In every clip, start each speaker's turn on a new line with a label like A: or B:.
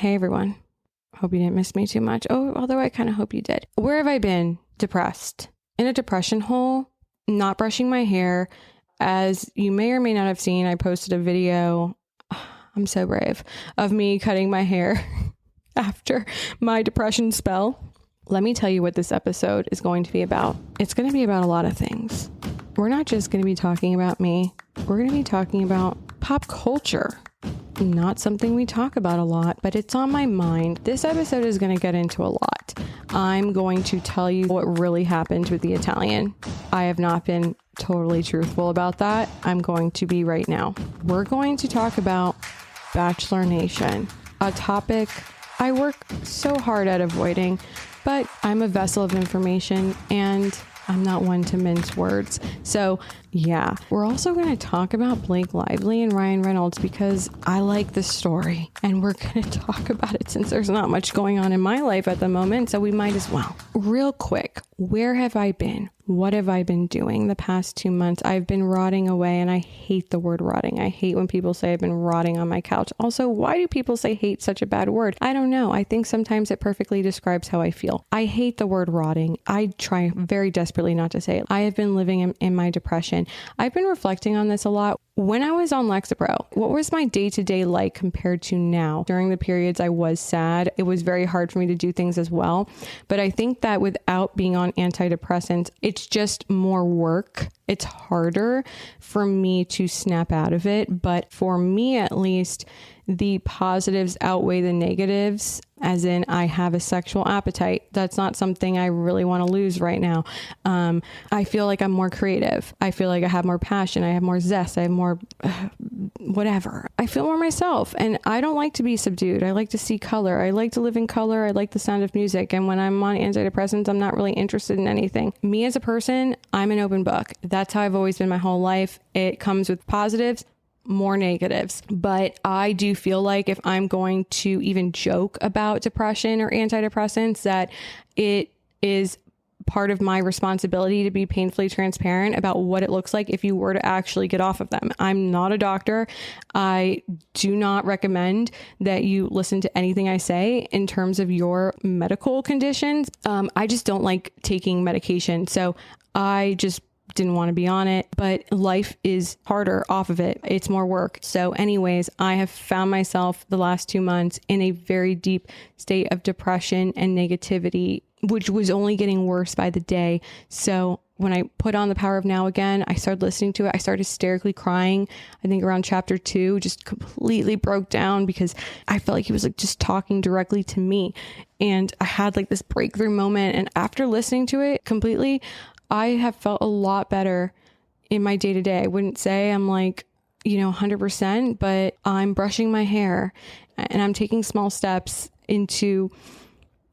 A: Hey everyone. Hope you didn't miss me too much. Oh, although I kind of hope you did. Where have I been? Depressed. In a depression hole, not brushing my hair. As you may or may not have seen, I posted a video, I'm so brave, of me cutting my hair after my depression spell. Let me tell you what this episode is going to be about. It's going to be about a lot of things. We're not just going to be talking about me. We're going to be talking about pop culture. Not something we talk about a lot, but it's on my mind. This episode is going to get into a lot. I'm going to tell you what really happened with the Italian. I have not been totally truthful about that. I'm going to be right now. We're going to talk about Bachelor Nation, a topic I work so hard at avoiding, but I'm a vessel of information and I'm not one to mince words. So yeah, we're also going to talk about Blake Lively and Ryan Reynolds because I like the story and we're going to talk about it since there's not much going on in my life at the moment. So we might as well. Real quick, where have I been? What have I been doing the past 2 months? I've been rotting away, and I hate the word rotting. I hate when people say I've been rotting on my couch. Also, why do people say hate such a bad word? I don't know. I think sometimes it perfectly describes how I feel. I hate the word rotting. I try very desperately not to say it. I have been living in my depression. I've been reflecting on this a lot. When I was on Lexapro, what was my day-to-day like compared to now? During the periods I was sad, it was very hard for me to do things as well. But I think that without being on antidepressants, it's just more work. It's harder for me to snap out of it. But for me, at least, the positives outweigh the negatives, as in I have a sexual appetite. That's not something I really want to lose right now. I feel like I'm more creative. I feel like I have more passion. I have more zest. I have more whatever. I feel more myself, and I don't like to be subdued. I like to see color. I like to live in color. I like the sound of music. And when I'm on antidepressants, I'm not really interested in anything. Me as a person, I'm an open book. That's how I've always been my whole life. It comes with positives, more negatives. But I do feel like if I'm going to even joke about depression or antidepressants, that it is part of my responsibility to be painfully transparent about what it looks like if you were to actually get off of them. I'm not a doctor. I do not recommend that you listen to anything I say in terms of your medical conditions. I just don't like taking medication. So I just didn't want to be on it, but life is harder off of it. It's more work. So anyways, I have found myself the last 2 months in a very deep state of depression and negativity, which was only getting worse by the day. So when I put on The Power of Now again, I started listening to it. I started hysterically crying. I think around chapter 2, just completely broke down because I felt like he was like just talking directly to me. And I had like this breakthrough moment. And after listening to it completely, I have felt a lot better in my day to day. I wouldn't say I'm like, 100%, but I'm brushing my hair and I'm taking small steps into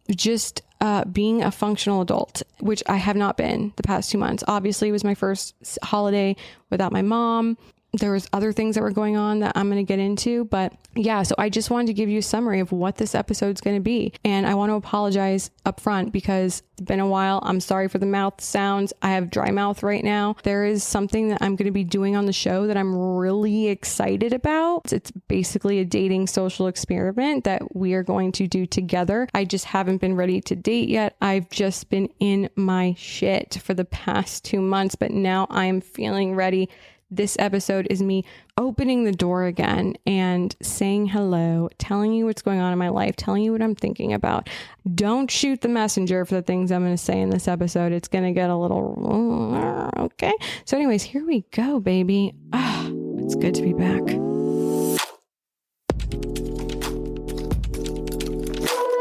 A: just being a functional adult, which I have not been the past 2 months. Obviously, it was my first holiday without my mom. There was other things that were going on that I'm going to get into, but yeah, so I just wanted to give you a summary of what this episode's going to be. And I want to apologize up front because it's been a while. I'm sorry for the mouth sounds. I have dry mouth right now. There is something that I'm going to be doing on the show that I'm really excited about. It's basically a dating social experiment that we are going to do together. I just haven't been ready to date yet. I've just been in my shit for the past 2 months, but now I'm feeling ready. This episode is me opening the door again and saying hello, telling you what's going on in my life, telling you what I'm thinking about. Don't shoot the messenger for the things I'm going to say in this episode. It's going to get a little, okay? So anyways, here we go, baby. It's good to be back.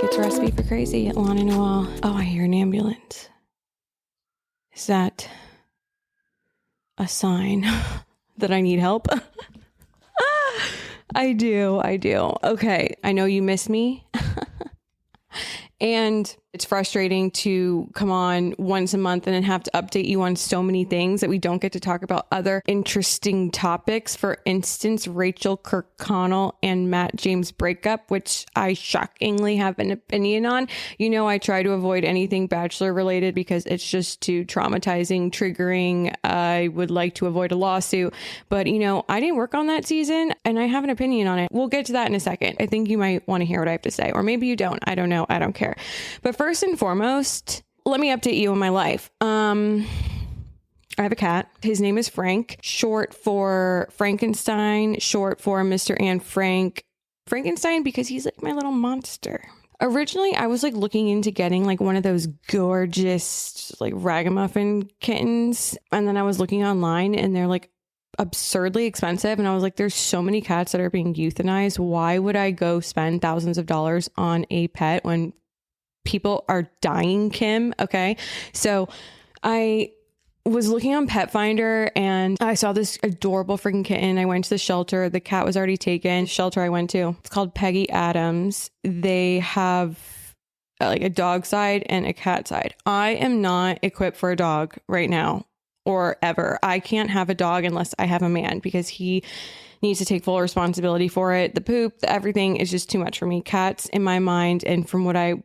A: It's Recipe for Crazy, Alanna Noel. Oh, I hear an ambulance. Is that a sign that I need help? I do. Okay. I know you miss me. And It's frustrating to come on once a month and then have to update you on so many things that we don't get to talk about other interesting topics. For instance, Rachel Kirkconnell and Matt James breakup, which I shockingly have an opinion on. You know, I try to avoid anything Bachelor related because it's just too traumatizing, triggering. I would like to avoid a lawsuit, but you know, I didn't work on that season and I have an opinion on it. We'll get to that in a second. I think you might want to hear what I have to say, or maybe you don't. I don't know. I don't care. But first and foremost, let me update you on my life. I have a cat. His name is Frank, short for Frankenstein, short for Mr. and Frank. Frankenstein because he's like my little monster. Originally, I was like looking into getting like one of those gorgeous like ragamuffin kittens. And then I was looking online and they're like absurdly expensive. And I was like, there's so many cats that are being euthanized. Why would I go spend thousands of dollars on a pet when people are dying, Kim? Okay. So I was looking on Pet Finder and I saw this adorable freaking kitten. I went to the shelter. The cat was already taken. The shelter I went to, it's called Peggy Adams. They have like a dog side and a cat side. I am not equipped for a dog right now or ever. I can't have a dog unless I have a man because he needs to take full responsibility for it. The poop, the everything is just too much for me. Cats, in my mind, and from what I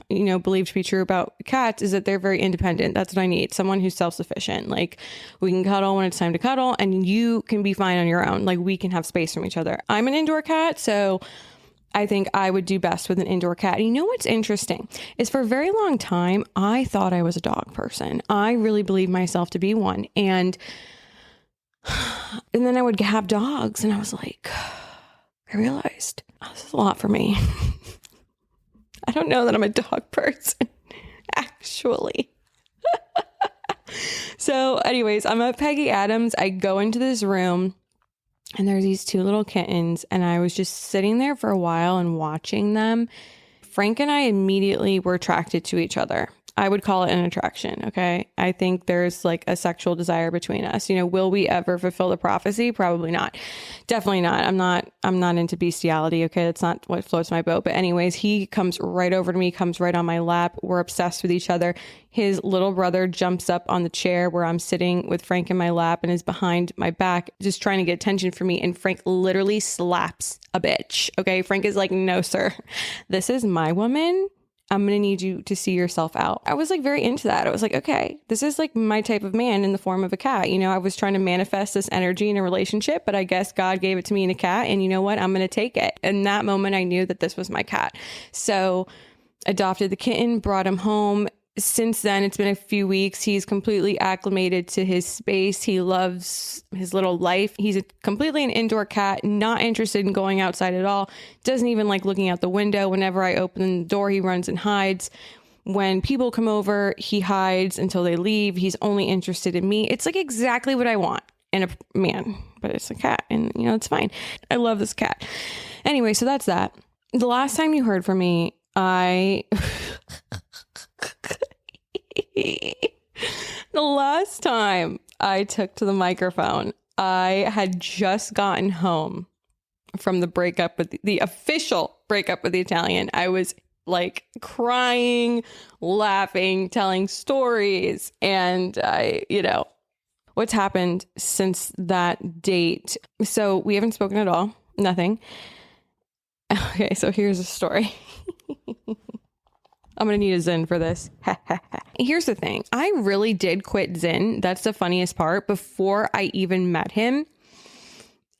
A: believe to be true about cats, is that they're very independent. That's what I need. Someone who's self-sufficient. Like, we can cuddle when it's time to cuddle and you can be fine on your own. Like, we can have space from each other. I'm an indoor cat, so I think I would do best with an indoor cat. And you know what's interesting is for a very long time, I thought I was a dog person. I really believed myself to be one. And then I would have dogs and I was like, I realized, oh, this is a lot for me. I don't know that I'm a dog person, actually. So anyways, I'm at Peggy Adams. I go into this room and there's these two little kittens and I was just sitting there for a while and watching them. Frank and I immediately were attracted to each other. I would call it an attraction. Okay. I think there's like a sexual desire between us. You know, will we ever fulfill the prophecy? Probably not. Definitely not. I'm not into bestiality. Okay. That's not what floats my boat. But anyways, he comes right over to me, comes right on my lap. We're obsessed with each other. His little brother jumps up on the chair where I'm sitting with Frank in my lap and is behind my back, just trying to get attention from me. And Frank literally slaps a bitch. Okay. Frank is like, no, sir, this is my woman. I'm going to need you to see yourself out. I was like very into that. I was like, okay, this is like my type of man in the form of a cat. You know, I was trying to manifest this energy in a relationship, but I guess God gave it to me in a cat. And you know what? I'm going to take it. In that moment, I knew that this was my cat. So adopted the kitten, brought him home. Since then, it's been a few weeks. He's completely acclimated to his space. He loves his little life. He's completely an indoor cat, not interested in going outside at all. Doesn't even like looking out the window. Whenever I open the door, he runs and hides. When people come over, he hides until they leave. He's only interested in me. It's like exactly what I want in a man, but it's a cat and you know, it's fine. I love this cat. Anyway, so that's that. The last time you heard from me, the last time I took to the microphone, I had just gotten home from the breakup with the official breakup with the Italian. I was like crying, laughing, telling stories. And what's happened since that date. So we haven't spoken at all. Nothing. Okay, so here's a story. I'm going to need a Zen for this. Here's the thing. I really did quit Zen. That's the funniest part. Before I even met him.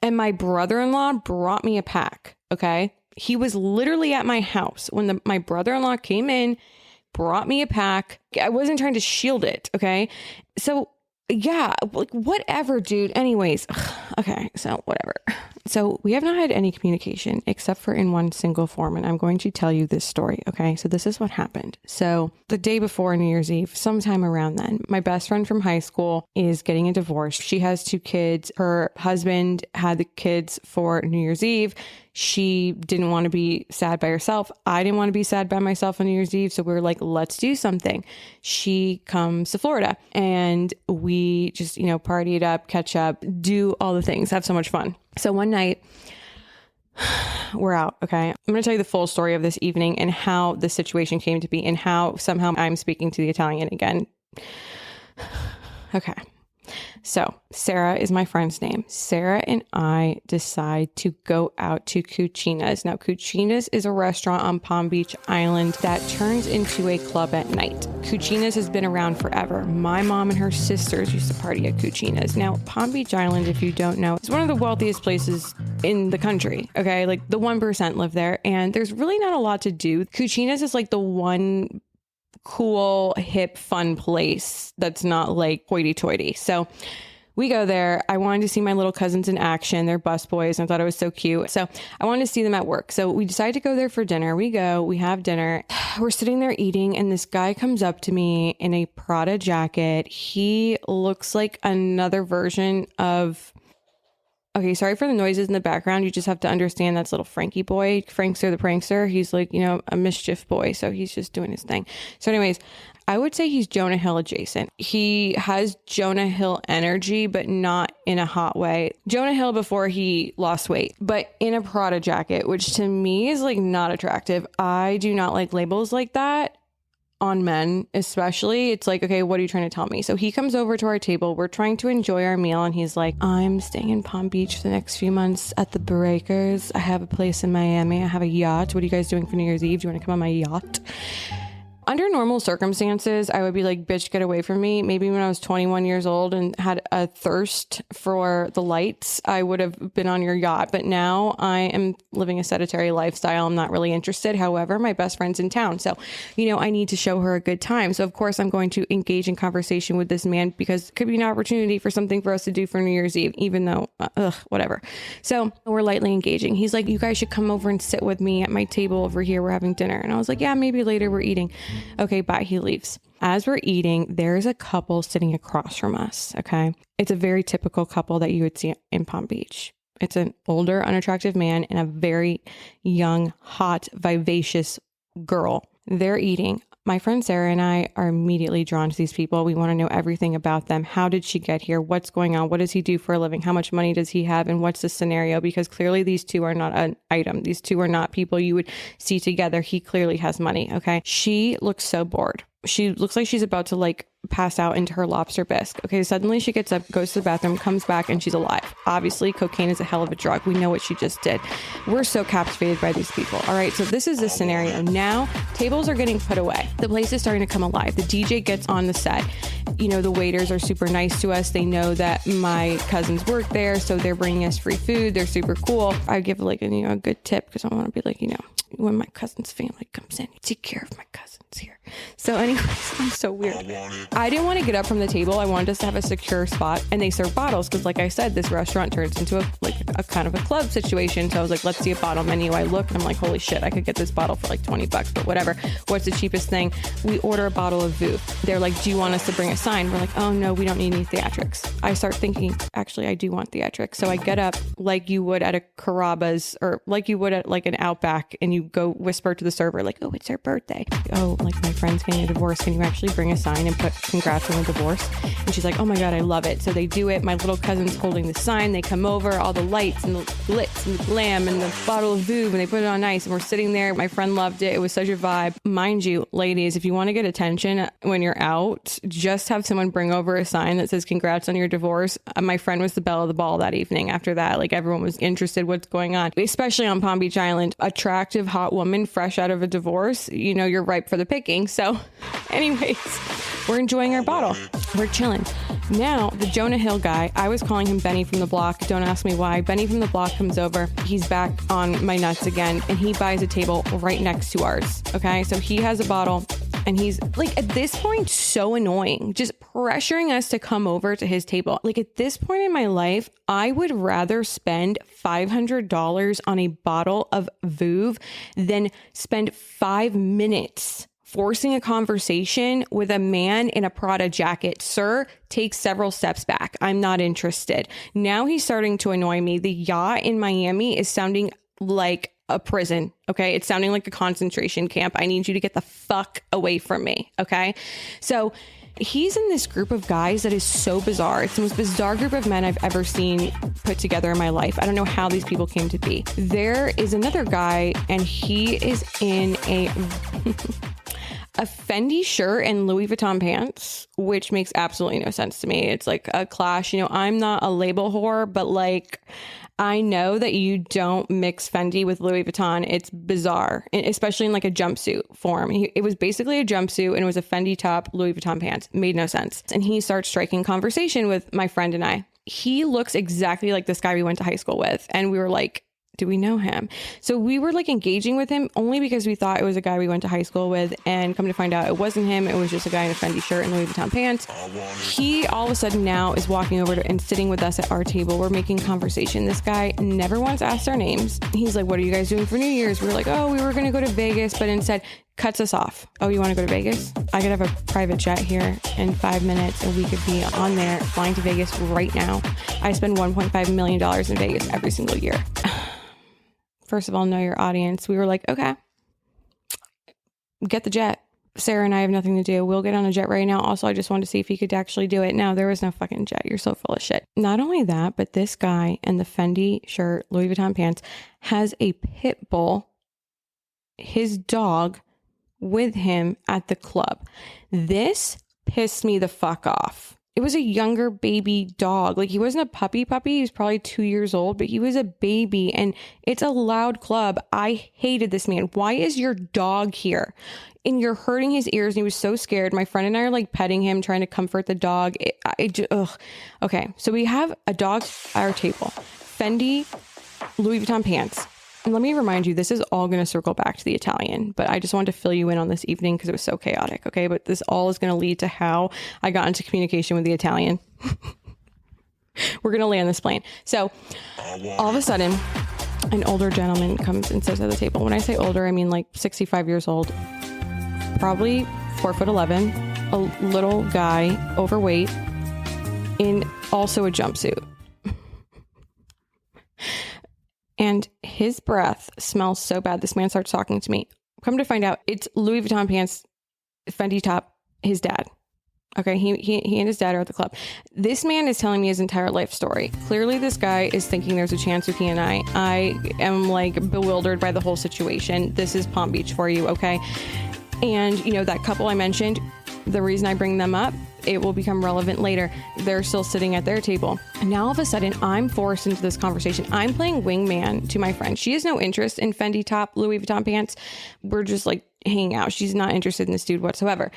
A: And my brother-in-law brought me a pack. Okay. He was literally at my house when my brother-in-law came in, brought me a pack. I wasn't trying to shield it. Okay. So yeah, like whatever, dude. Anyways. Okay. So whatever. So we have not had any communication except for in one single form. And I'm going to tell you this story. Okay. So this is what happened. So the day before New Year's Eve, sometime around then, my best friend from high school is getting a divorce. She has 2 kids. Her husband had the kids for New Year's Eve. She didn't want to be sad by herself. I didn't want to be sad by myself on New Year's Eve. So we were like, let's do something. She comes to Florida and we just, party it up, catch up, do all the things, have so much fun. So one night we're out. Okay. I'm going to tell you the full story of this evening and how the situation came to be and how somehow I'm speaking to the Italian again. Okay. So Sarah is my friend's name. Sarah and I decide to go out to Cucina's. Now, Cucina's is a restaurant on Palm Beach Island that turns into a club at night. Cucina's has been around forever. My mom and her sisters used to party at Cucina's. Now, Palm Beach Island, if you don't know, is one of the wealthiest places in the country. Okay. Like the 1% live there, and there's really not a lot to do. Cucina's is like the one cool, hip, fun place that's not like hoity-toity. So we go there. I wanted to see my little cousins in action. They're busboys, and I thought it was so cute. So I wanted to see them at work. So we decided to go there for dinner. We have dinner. We're sitting there eating, and this guy comes up to me in a Prada jacket. He looks like another version of... Okay, sorry for the noises in the background. You just have to understand that's little Frankie boy. Frankster the prankster. He's like, a mischief boy. So he's just doing his thing. So anyways, I would say he's Jonah Hill adjacent. He has Jonah Hill energy, but not in a hot way. Jonah Hill before he lost weight, but in a Prada jacket, which to me is like not attractive. I do not like labels like that. On men, especially. It's like, okay, what are you trying to tell me? So he comes over to our table. We're trying to enjoy our meal, and he's like, I'm staying in Palm Beach for the next few months at the Breakers. I have a place in Miami. I have a yacht. What are you guys doing for New Year's Eve? Do you want to come on my yacht? Under normal circumstances, I would be like, bitch, get away from me. Maybe when I was 21 years old and had a thirst for the lights, I would have been on your yacht. But now I am living a sedentary lifestyle. I'm not really interested. However, my best friend's in town. So, I need to show her a good time. So, of course, I'm going to engage in conversation with this man because it could be an opportunity for something for us to do for New Year's Eve, even though, whatever. So we're lightly engaging. He's like, you guys should come over and sit with me at my table over here. We're having dinner. And I was like, yeah, maybe later. We're eating. Okay, bye. He leaves. As we're eating, there's a couple sitting across from us. Okay. It's a very typical couple that you would see in Palm Beach. It's an older, unattractive man and a very young, hot, vivacious girl. They're eating. My friend Sarah and I are immediately drawn to these people. We want to know everything about them. How did she get here? What's going on? What does he do for a living? How much money does he have? And what's the scenario? Because clearly these two are not an item. These two are not people you would see together. He clearly has money. Okay. She looks so bored. She looks like she's about to pass out into her lobster bisque. Okay, suddenly she gets up, goes to the bathroom, comes back, and she's alive. Obviously, cocaine is a hell of a drug. We know what she just did. We're so captivated by these people. All right, so this is the scenario. Now, tables are getting put away. The place is starting to come alive. The DJ gets on the set. The waiters are super nice to us. They know that my cousins work there, so they're bringing us free food. They're super cool. I give a good tip because I want to be when my cousin's family comes in, take care of my cousins here. So anyways, I'm so weird. I didn't want to get up from the table. I wanted us to have a secure spot, and they serve bottles because, like I said, this restaurant turns into a kind of a club situation. So I was like, let's see a bottle menu. I look and I'm like, holy shit, I could get this bottle for $20, but whatever. What's the cheapest thing? We order a bottle of Veuve. They're like, do you want us to bring a sign? We're like, oh no, we don't need any theatrics. I start thinking, actually, I do want theatrics. So I get up like you would at a Carrabba's or like you would at an Outback, and you go whisper to the server like, oh, it's her birthday. Oh, my friend's getting a divorce. Can you actually bring a sign and put congrats on the divorce? And she's like, oh my God, I love it. So they do it. My little cousin's holding the sign. They come over, all the lights and the glitz and the glam and the bottle of Veuve, and they put it on ice, and we're sitting there. My friend loved it. It was such a vibe. Mind you, ladies, if you want to get attention when you're out, just have someone bring over a sign that says congrats on your divorce. My friend was the belle of the ball that evening. After that, everyone was interested what's going on, especially on Palm Beach Island. Attractive, hot woman fresh out of a divorce, you're ripe for the picking. So anyways, we're enjoying our bottle. We're chilling. Now, the Jonah Hill guy, I was calling him Benny from the block. Don't ask me why. Benny from the block comes over. He's back on my nuts again, and he buys a table right next to ours. Okay, so he has a bottle, and he's at this point, so annoying, just pressuring us to come over to his table. At this point in my life, I would rather spend $500 on a bottle of Veuve than spend 5 minutes forcing a conversation with a man in a Prada jacket. Sir, take several steps back. I'm not interested. Now he's starting to annoy me. The yacht in Miami is sounding like a prison. Okay. It's sounding like a concentration camp. I need you to get the fuck away from me. Okay. So He's in this group of guys that is so bizarre. It's the most bizarre group of men I've ever seen put together in my life. I don't know how these people came to be. There is another guy, and he is in a Fendi shirt and Louis Vuitton pants, which makes absolutely no sense to me. It's like a clash. You know, I'm not a label whore, but like, I know that you don't mix Fendi with Louis Vuitton. It's bizarre, especially in like a jumpsuit form. It was basically a jumpsuit and it was a Fendi top, Louis Vuitton pants. Made no sense. And he starts striking conversation with my friend and I. He looks exactly like this guy we went to high school with. And we were like, do we know him? So we were like engaging with him only because we thought it was a guy we went to high school with, and come to find out it wasn't him. It was just a guy in a Fendi shirt and Louis Vuitton pants. He all of a sudden now is walking over and sitting with us at our table. We're making conversation. This guy never once asked our names. He's like, what are you guys doing for New Year's? We were like, oh, we were going to go to Vegas, but instead cuts us off. Oh, you want to go to Vegas? I could have a private jet here in 5 minutes and we could be on there flying to Vegas right now. I spend $1.5 million in Vegas every single year. First of all, know your audience. We were like, okay, get the jet. Sarah and I have nothing to do. We'll get on a jet right now. Also, I just wanted to see if he could actually do it. No, there was no fucking jet. You're so full of shit. Not only that, but this guy in the Fendi shirt, Louis Vuitton pants, has a pit bull, his dog, with him at the club. This pissed me the fuck off. It was a younger baby dog. Like, he wasn't a puppy. He was probably 2 years old, but he was a baby, and it's a loud club. I hated this man. Why is your dog here? And you're hurting his ears, and he was so scared. My friend and I are like petting him, trying to comfort the dog. Okay, so we have a dog at our table. Fendi, Louis Vuitton pants. And let me remind you, this is all going to circle back to the Italian, but I just wanted to fill you in on this evening because it was so chaotic. Okay. But this all is going to lead to how I got into communication with the Italian. We're going to land this plane. So all of a sudden, an older gentleman comes and sits at the table. When I say older, I mean like 65 years old, probably 4'11", a little guy, overweight, in also a jumpsuit. And his breath smells so bad. This man starts talking to me. Come to find out, it's Louis Vuitton pants, Fendi top, his dad. Okay, he and his dad are at the club. This man is telling me his entire life story. Clearly, this guy is thinking there's a chance with he and I. I am like bewildered by the whole situation. This is Palm Beach for you, okay? And, you know, that couple I mentioned, the reason I bring them up, it will become relevant later. They're still sitting at their table. And now all of a sudden, I'm forced into this conversation. I'm playing wingman to my friend. She has no interest in Fendi top, Louis Vuitton pants. We're just like hanging out. She's not interested in this dude whatsoever.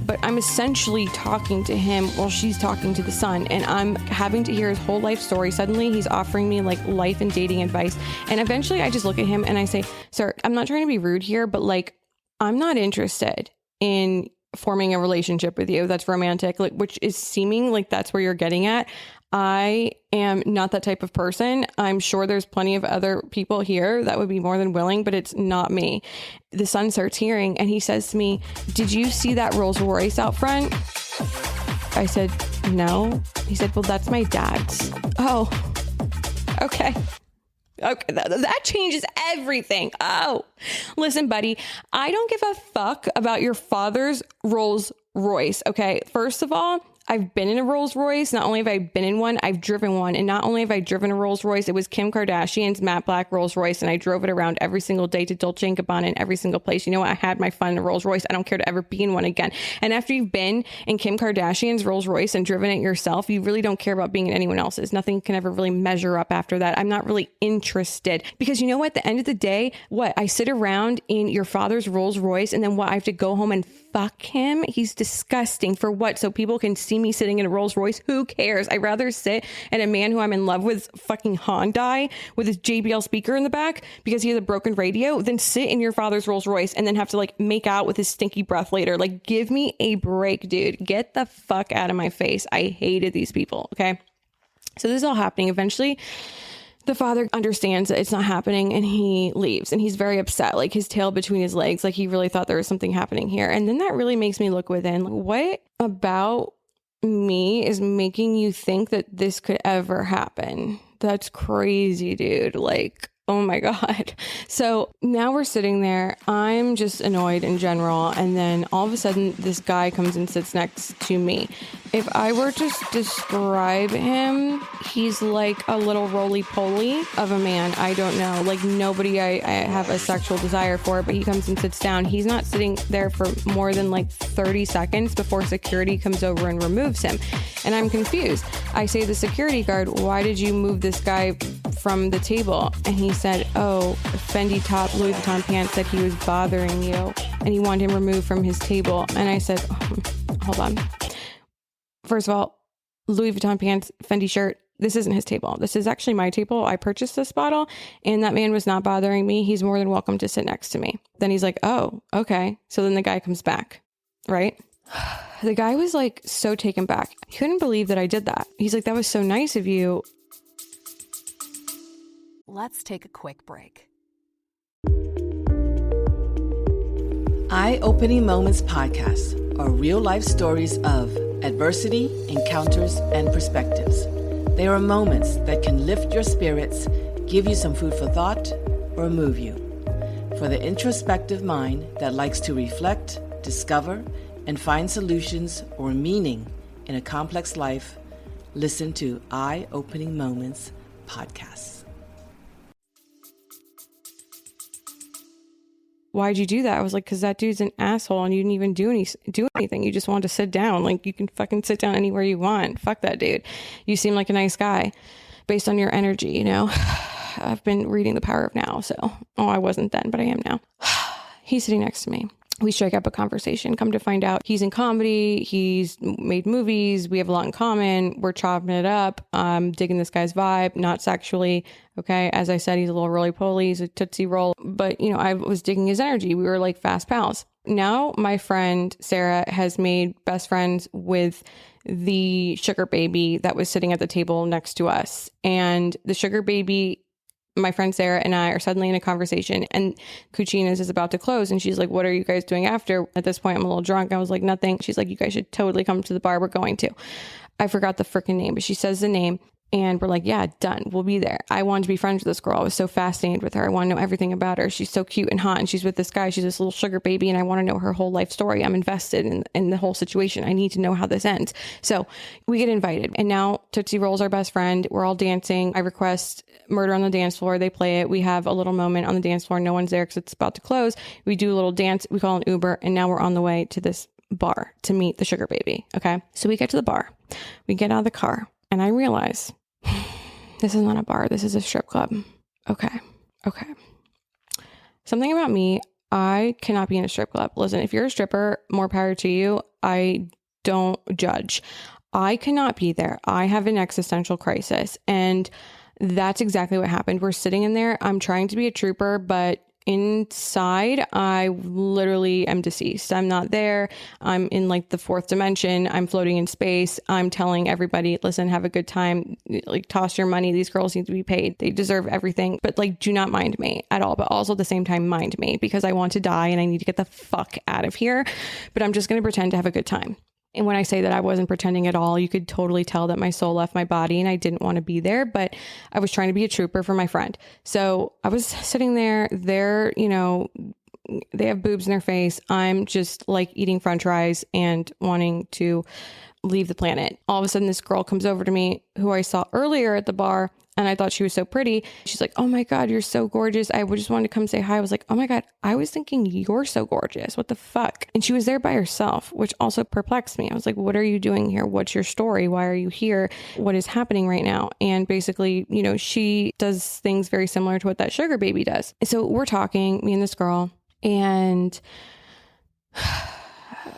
A: But I'm essentially talking to him while she's talking to the son. And I'm having to hear his whole life story. Suddenly, he's offering me like life and dating advice. And eventually, I just look at him and I say, sir, I'm not trying to be rude here, but like, I'm not interested in forming a relationship with you that's romantic, like, which is seeming like that's where you're getting at. I am not that type of person. I'm sure there's plenty of other people here that would be more than willing, but it's not me. The son starts hearing and he says to me, did you see that Rolls Royce out front? I said, no. He said, well, that's my dad's. Oh, okay. Okay, that changes everything. Oh, listen, buddy, I don't give a fuck about your father's Rolls Royce. Okay, first of all, I've been in a Rolls Royce. Not only have I been in one, I've driven one. And not only have I driven a Rolls Royce, it was Kim Kardashian's matte black Rolls Royce. And I drove it around every single day to Dolce & Gabbana in every single place. You know what? I had my fun in a Rolls Royce. I don't care to ever be in one again. And after you've been in Kim Kardashian's Rolls Royce and driven it yourself, you really don't care about being in anyone else's. Nothing can ever really measure up after that. I'm not really interested because you know what? At the end of the day, what? I sit around in your father's Rolls Royce and then what? I have to go home and fuck him? He's disgusting. For what? So people can see me sitting in a Rolls Royce? Who cares? I'd rather sit at a man who I'm in love with fucking Hyundai with his JBL speaker in the back because he has a broken radio than sit in your father's Rolls Royce and then have to like make out with his stinky breath later. Like, give me a break, dude. Get the fuck out of my face. I hated these people. Okay. So this is all happening. Eventually, the father understands that it's not happening and he leaves and he's very upset, like his tail between his legs, like he really thought there was something happening here. And then that really makes me look within. What about me is making you think that this could ever happen? That's crazy, dude. Like, Oh my God. So now we're sitting there. I'm just annoyed in general. And then all of a sudden, this guy comes and sits next to me. If I were to describe him, he's like a little roly-poly of a man. I don't know. Like nobody I have a sexual desire for, but he comes and sits down. He's not sitting there for more than like 30 seconds before security comes over and removes him. And I'm confused. I say to the security guard, why did you move this guy from the table? And he said, oh, Fendi top Louis Vuitton pants said he was bothering you and he wanted him removed from his table. And I said, oh, hold on. First of all, Louis Vuitton pants, Fendi shirt, this isn't his table. This is actually my table. I purchased this bottle and that man was not bothering me. He's more than welcome to sit next to me. Then he's like, oh, okay. So then the guy comes back, right? The guy was like so taken back. He couldn't believe that I did that. He's like, that was so nice of you.
B: Let's take a quick break.
C: Eye-Opening Moments podcasts are real-life stories of adversity, encounters, and perspectives. They are moments that can lift your spirits, give you some food for thought, or move you. For the introspective mind that likes to reflect, discover, and find solutions or meaning in a complex life, listen to Eye-Opening Moments podcasts.
A: Why'd you do that? I was like, because that dude's an asshole and you didn't even do anything. You just wanted to sit down. Like, you can fucking sit down anywhere you want. Fuck that dude. You seem like a nice guy based on your energy, you know? I've been reading The Power of Now, so, I wasn't then, but I am now. He's sitting next to me. We strike up a conversation. Come to find out, he's in comedy. He's made movies. We have a lot in common. We're chopping it up. I'm digging this guy's vibe, not sexually. Okay. As I said, he's a little roly-poly. He's a Tootsie Roll. But, I was digging his energy. We were like fast pals. Now my friend Sarah has made best friends with the sugar baby that was sitting at the table next to us. And the sugar baby, my friend Sarah and I are suddenly in a conversation and Cucina's is about to close. And she's like, what are you guys doing after? At this point, I'm a little drunk. I was like, nothing. She's like, you guys should totally come to the bar. We're going to. I forgot the freaking name, but she says the name. And we're like, yeah, done. We'll be there. I wanted to be friends with this girl. I was so fascinated with her. I want to know everything about her. She's so cute and hot. And she's with this guy. She's this little sugar baby. And I want to know her whole life story. I'm invested in the whole situation. I need to know how this ends. So we get invited. And now Tootsie Roll's our best friend. We're all dancing. I request Murder on the Dance Floor. They play it. We have a little moment on the dance floor. No one's there because it's about to close. We do a little dance. We call an Uber. And now we're on the way to this bar to meet the sugar baby. Okay. So we get to the bar. We get out of the car. And I realize... this is not a bar. This is a strip club. Okay. Something about me, I cannot be in a strip club. Listen, if you're a stripper, more power to you. I don't judge. I cannot be there. I have an existential crisis. And that's exactly what happened. We're sitting in there. I'm trying to be a trooper, but inside, I literally am deceased. I'm not there. I'm in like the fourth dimension. I'm floating in space. I'm telling everybody, listen, have a good time. Like, toss your money. These girls need to be paid. They deserve everything. But like, do not mind me at all. But also at the same time, mind me, because I want to die and I need to get the fuck out of here. But I'm just going to pretend to have a good time. And when I say that I wasn't pretending at all, you could totally tell that my soul left my body and I didn't want to be there, but I was trying to be a trooper for my friend. So I was sitting there, they're, they have boobs in their face. I'm just like eating french fries and wanting to leave the planet. All of a sudden, this girl comes over to me who I saw earlier at the bar. And I thought she was so pretty. She's like, oh my God, you're so gorgeous. I just wanted to come say hi. I was like, oh my God, I was thinking you're so gorgeous. What the fuck? And she was there by herself, which also perplexed me. I was like, what are you doing here? What's your story? Why are you here? What is happening right now? And basically, she does things very similar to what that sugar baby does. So we're talking, me and this girl, and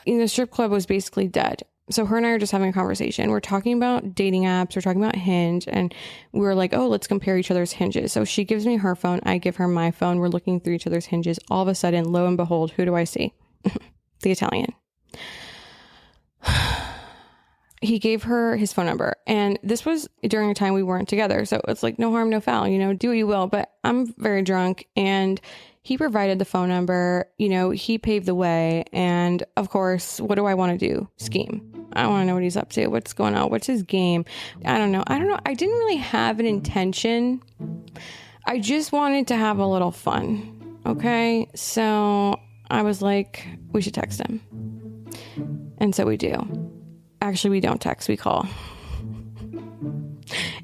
A: the strip club was basically dead. So her and I are just having a conversation. We're talking about dating apps. We're talking about Hinge. And we were like, oh, let's compare each other's Hinges. So she gives me her phone. I give her my phone. We're looking through each other's Hinges. All of a sudden, lo and behold, who do I see? The Italian. He gave her his phone number. And this was during a time we weren't together. So it's like, no harm, no foul, do what you will. But I'm very drunk. And he provided the phone number. He paved the way. And of course, what do I want to do? Scheme. I want to know what he's up to. What's going on? What's his game? I don't know. I didn't really have an intention. I just wanted to have a little fun. Okay. So I was like, we should text him. And so we do. Actually, we don't text, we call.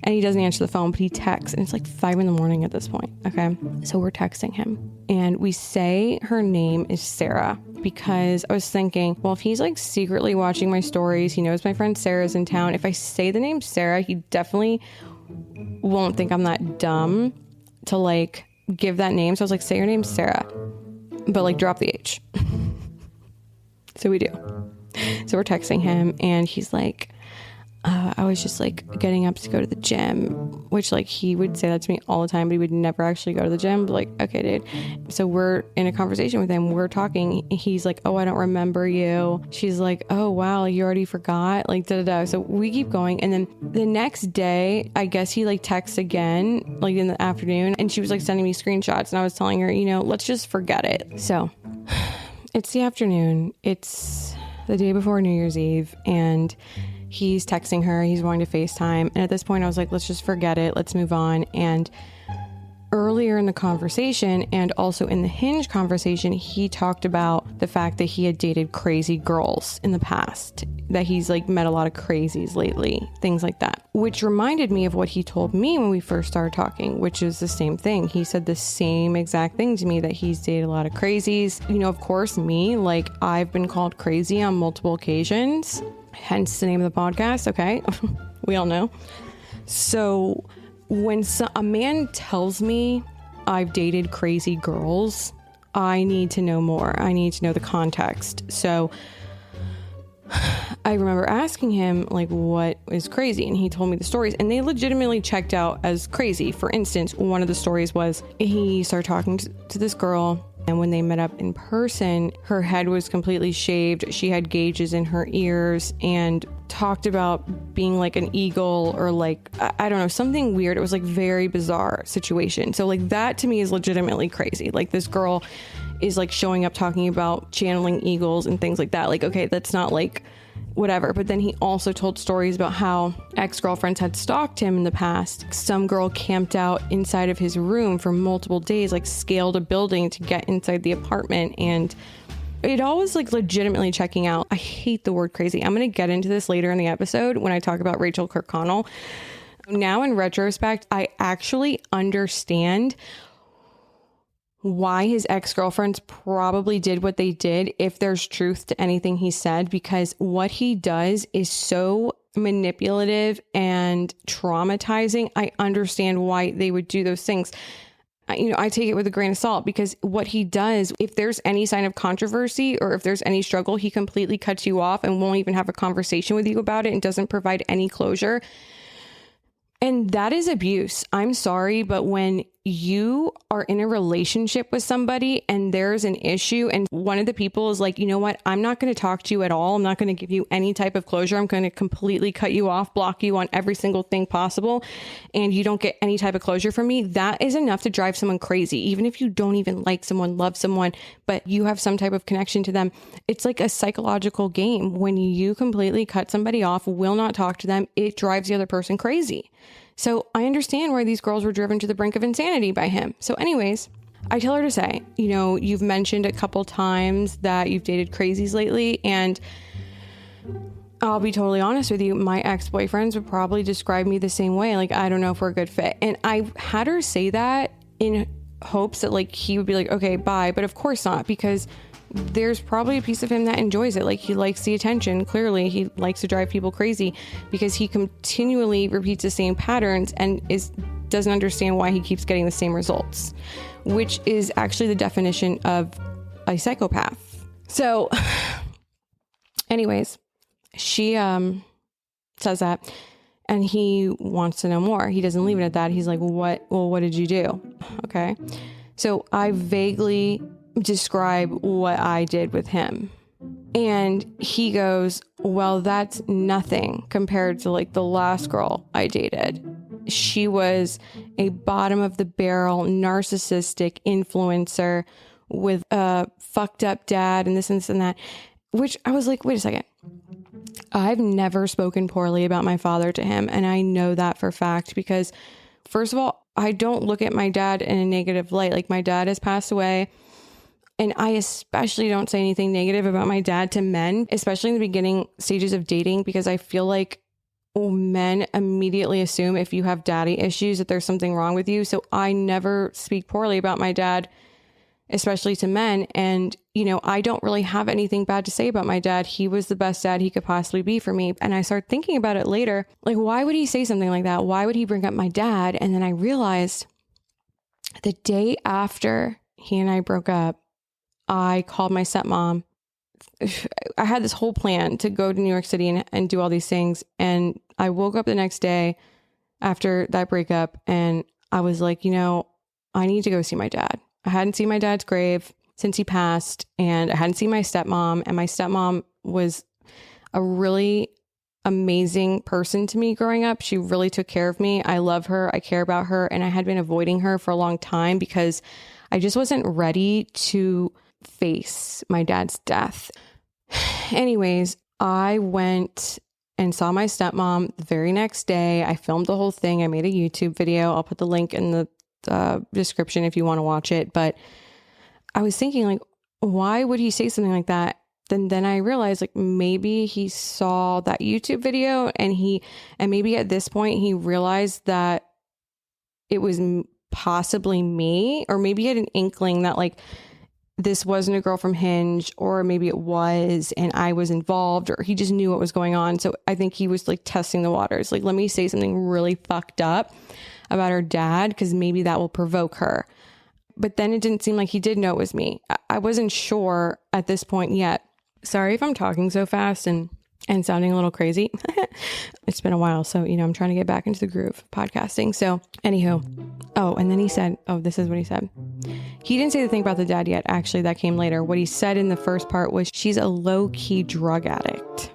A: And he doesn't answer the phone, but he texts, and it's like 5 a.m. at this point. Okay. So we're texting him, and we say her name is Sarah, because I was thinking, well, if he's like secretly watching my stories, he knows my friend Sarah's in town. If I say the name Sarah, he definitely won't think I'm that dumb to like give that name. So I was like, say your name's Sarah, but like drop the H. So we do. So we're texting him, and he's like, I was just like getting up to go to the gym, which like he would say that to me all the time, but he would never actually go to the gym. But like, okay, dude. So we're in a conversation with him. We're talking. He's like, oh, I don't remember you. She's like, oh, wow, you already forgot. Like, da da da. So we keep going. And then the next day, I guess he like texts again, like in the afternoon. And she was like sending me screenshots. And I was telling her, let's just forget it. So it's the afternoon. It's the day before New Year's Eve. And he's texting her, he's wanting to FaceTime. And at this point I was like, let's just forget it. Let's move on. And earlier in the conversation, and also in the Hinge conversation, he talked about the fact that he had dated crazy girls in the past, that he's like met a lot of crazies lately, things like that, which reminded me of what he told me when we first started talking, which is the same thing. He said the same exact thing to me, that he's dated a lot of crazies. Of course, me, like I've been called crazy on multiple occasions. Hence the name of the podcast. Okay. We all know. So when a man tells me I've dated crazy girls, I need to know more. I need to know the context. So I remember asking him like, what is crazy? And he told me the stories, and they legitimately checked out as crazy. For instance, one of the stories was he started talking to this girl, and when they met up in person, her head was completely shaved. She had gauges in her ears, and talked about being like an eagle, or like, I don't know, something weird. It was like very bizarre situation. So like that to me is legitimately crazy. Like this girl is like showing up talking about channeling eagles and things like that. Like, okay, that's not like whatever. But then he also told stories about how ex-girlfriends had stalked him in the past. Some girl camped out inside of his room for multiple days, like scaled a building to get inside the apartment. And it all was like legitimately checking out. I hate the word crazy. I'm going to get into this later in the episode when I talk about Rachel Kirkconnell. Now in retrospect, I actually understand why his ex-girlfriends probably did what they did, if there's truth to anything he said, because what he does is so manipulative and traumatizing. I understand why they would do those things. I take it with a grain of salt, because what he does, if there's any sign of controversy or if there's any struggle, he completely cuts you off and won't even have a conversation with you about it and doesn't provide any closure. And that is abuse. I'm sorry, but when you are in a relationship with somebody and there's an issue and one of the people is like, you know what, I'm not going to talk to you at all. I'm not going to give you any type of closure. I'm going to completely cut you off, block you on every single thing possible, and you don't get any type of closure from me. That is enough to drive someone crazy. Even if you don't even like someone, love someone, but you have some type of connection to them. It's like a psychological game. When you completely cut somebody off, will not talk to them, it drives the other person crazy. So I understand why these girls were driven to the brink of insanity by him. So anyways, I tell her to say, you've mentioned a couple times that you've dated crazies lately. And I'll be totally honest with you. My ex-boyfriends would probably describe me the same way. Like, I don't know if we're a good fit. And I had her say that in hopes that like, he would be like, okay, bye. But of course not, because there's probably a piece of him that enjoys it. Like, he likes the attention. Clearly he likes to drive people crazy, because he continually repeats the same patterns and doesn't understand why he keeps getting the same results, which is actually the definition of a psychopath. So anyways, she says that, and he wants to know more. He doesn't leave it at that. He's like, what did you do? Okay. So I vaguely describe what I did with him. And he goes, well, that's nothing compared to like the last girl I dated. She was a bottom of the barrel, narcissistic influencer with a fucked up dad and this and this and that, which I was like, wait a second. I've never spoken poorly about my father to him. And I know that for a fact, because first of all, I don't look at my dad in a negative light. Like, my dad has passed away. And I especially don't say anything negative about my dad to men, especially in the beginning stages of dating, because I feel like men immediately assume if you have daddy issues that there's something wrong with you. So I never speak poorly about my dad, especially to men. And, you know, I don't really have anything bad to say about my dad. He was the best dad he could possibly be for me. And I started thinking about it later. Like, why would he say something like that? Why would he bring up my dad? And then I realized the day after he and I broke up, I called my stepmom. I had this whole plan to go to New York City and do all these things. And I woke up the next day after that breakup and I was like, you know, I need to go see my dad. I hadn't seen my dad's grave since he passed, and I hadn't seen my stepmom. And my stepmom was a really amazing person to me growing up. She really took care of me. I love her. I care about her. And I had been avoiding her for a long time because I just wasn't ready to face my dad's death. Anyways, I went and saw my stepmom the very next day. I filmed the whole thing. I made a YouTube video. I'll put the link in the description if you want to watch it. But I was thinking, like, why would he say something like that? Then I realized, like, maybe he saw that YouTube video and maybe at this point he realized that it was possibly me, or maybe he had an inkling that, like, this wasn't a girl from Hinge, or maybe it was and I was involved, or he just knew what was going on. So I think he was like testing the waters. Like, let me say something really fucked up about her dad, because maybe that will provoke her. But then it didn't seem like he did know it was me. I wasn't sure at this point yet. Sorry if I'm talking so fast and sounding a little crazy. It's been a while. So, you know, I'm trying to get back into the groove of podcasting. So anywho, and then he said, this is what he said. He didn't say the thing about the dad yet. Actually, that came later. What he said in the first part was, she's a low-key drug addict.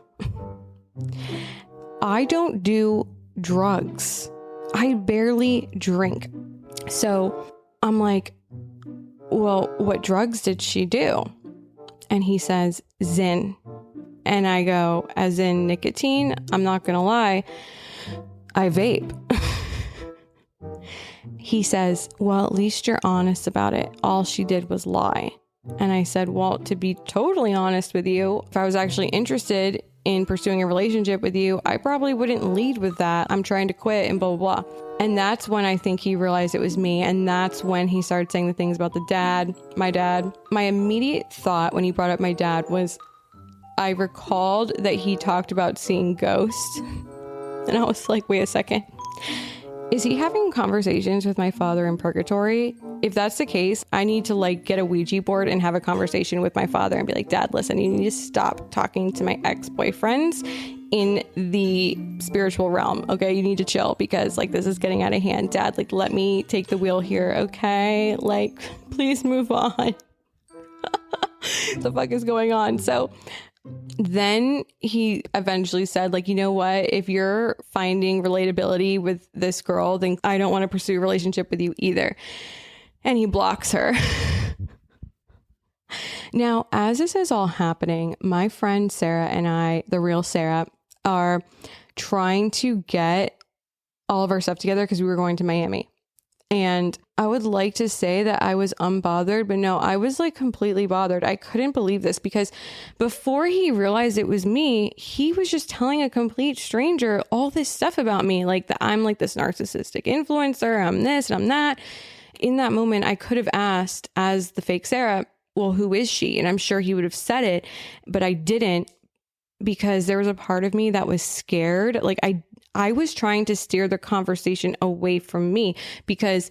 A: I don't do drugs. I barely drink. So I'm like, well, what drugs did she do? And he says, Zyn. And I go, as in nicotine? I'm not going to lie, I vape. He says, well, at least you're honest about it. All she did was lie. And I said, well, to be totally honest with you, if I was actually interested in pursuing a relationship with you, I probably wouldn't lead with that. I'm trying to quit and blah, blah, blah. And that's when I think he realized it was me. And that's when he started saying the things about the dad, my dad. My immediate thought when he brought up my dad was, I recalled that he talked about seeing ghosts. And I was like, wait a second. Is he having conversations with my father in purgatory? If that's the case, I need to like get a Ouija board and have a conversation with my father and be like, Dad, listen, you need to stop talking to my ex-boyfriends in the spiritual realm. Okay. You need to chill, because like this is getting out of hand. Dad, like, let me take the wheel here. Okay. Like, please move on. What the fuck is going on? So then he eventually said, like, you know what? If you're finding relatability with this girl, then I don't want to pursue a relationship with you either. And he blocks her. Now, as this is all happening, my friend Sarah and I, the real Sarah, are trying to get all of our stuff together because we were going to Miami. And I would like to say that I was unbothered, but no, I was like completely bothered. I couldn't believe this, because before he realized it was me, he was just telling a complete stranger all this stuff about me, like that I'm like this narcissistic influencer, I'm this and I'm that. In that moment, I could have asked, as the fake Sarah, well, who is she? And I'm sure he would have said it, but I didn't, because there was a part of me that was scared. Like I was trying to steer the conversation away from me, because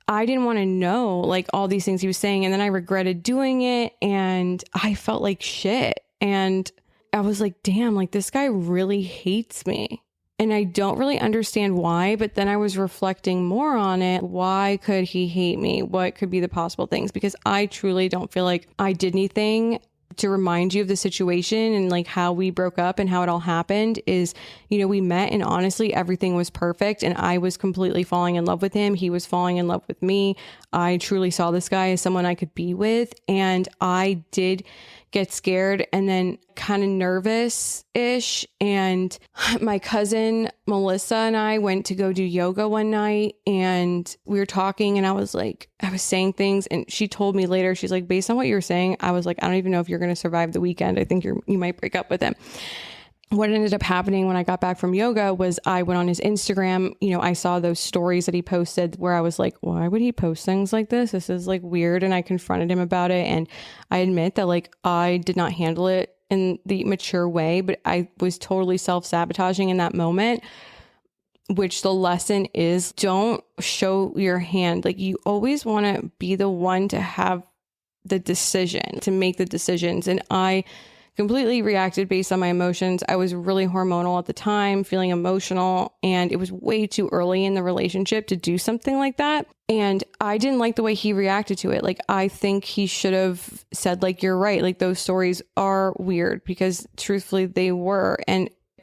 A: I didn't want to know like all these things he was saying. And then I regretted doing it and I felt like shit. And I was like, damn, like this guy really hates me. And I don't really understand why, but then I was reflecting more on it. Why could he hate me? What could be the possible things? Because I truly don't feel like I did anything to remind you of the situation and like how we broke up and how it all happened. Is, you know, we met and honestly everything was perfect and I was completely falling in love with him. He was falling in love with me. I truly saw this guy as someone I could be with, and I did get scared and then kind of nervous-ish. And my cousin Melissa and I went to go do yoga one night, and we were talking, and I was saying things, and she told me later, she's like, based on what you were saying, I was like, I don't even know if you're going to survive the weekend. I think you might break up with him. What ended up happening when I got back from yoga was I went on his Instagram. I saw those stories that he posted where I was like, why would he post things like this? This is like weird. And I confronted him about it. And I admit that like I did not handle it in the mature way, but I was totally self-sabotaging in that moment, which the lesson is don't show your hand. Like you always want to be the one to have the decision, to make the decisions. And I completely reacted based on my emotions. I was really hormonal at the time, feeling emotional, and it was way too early in the relationship to do something like that. And I didn't like the way he reacted to it. Like, I think he should have said, like, you're right. Like, those stories are weird, because truthfully they were.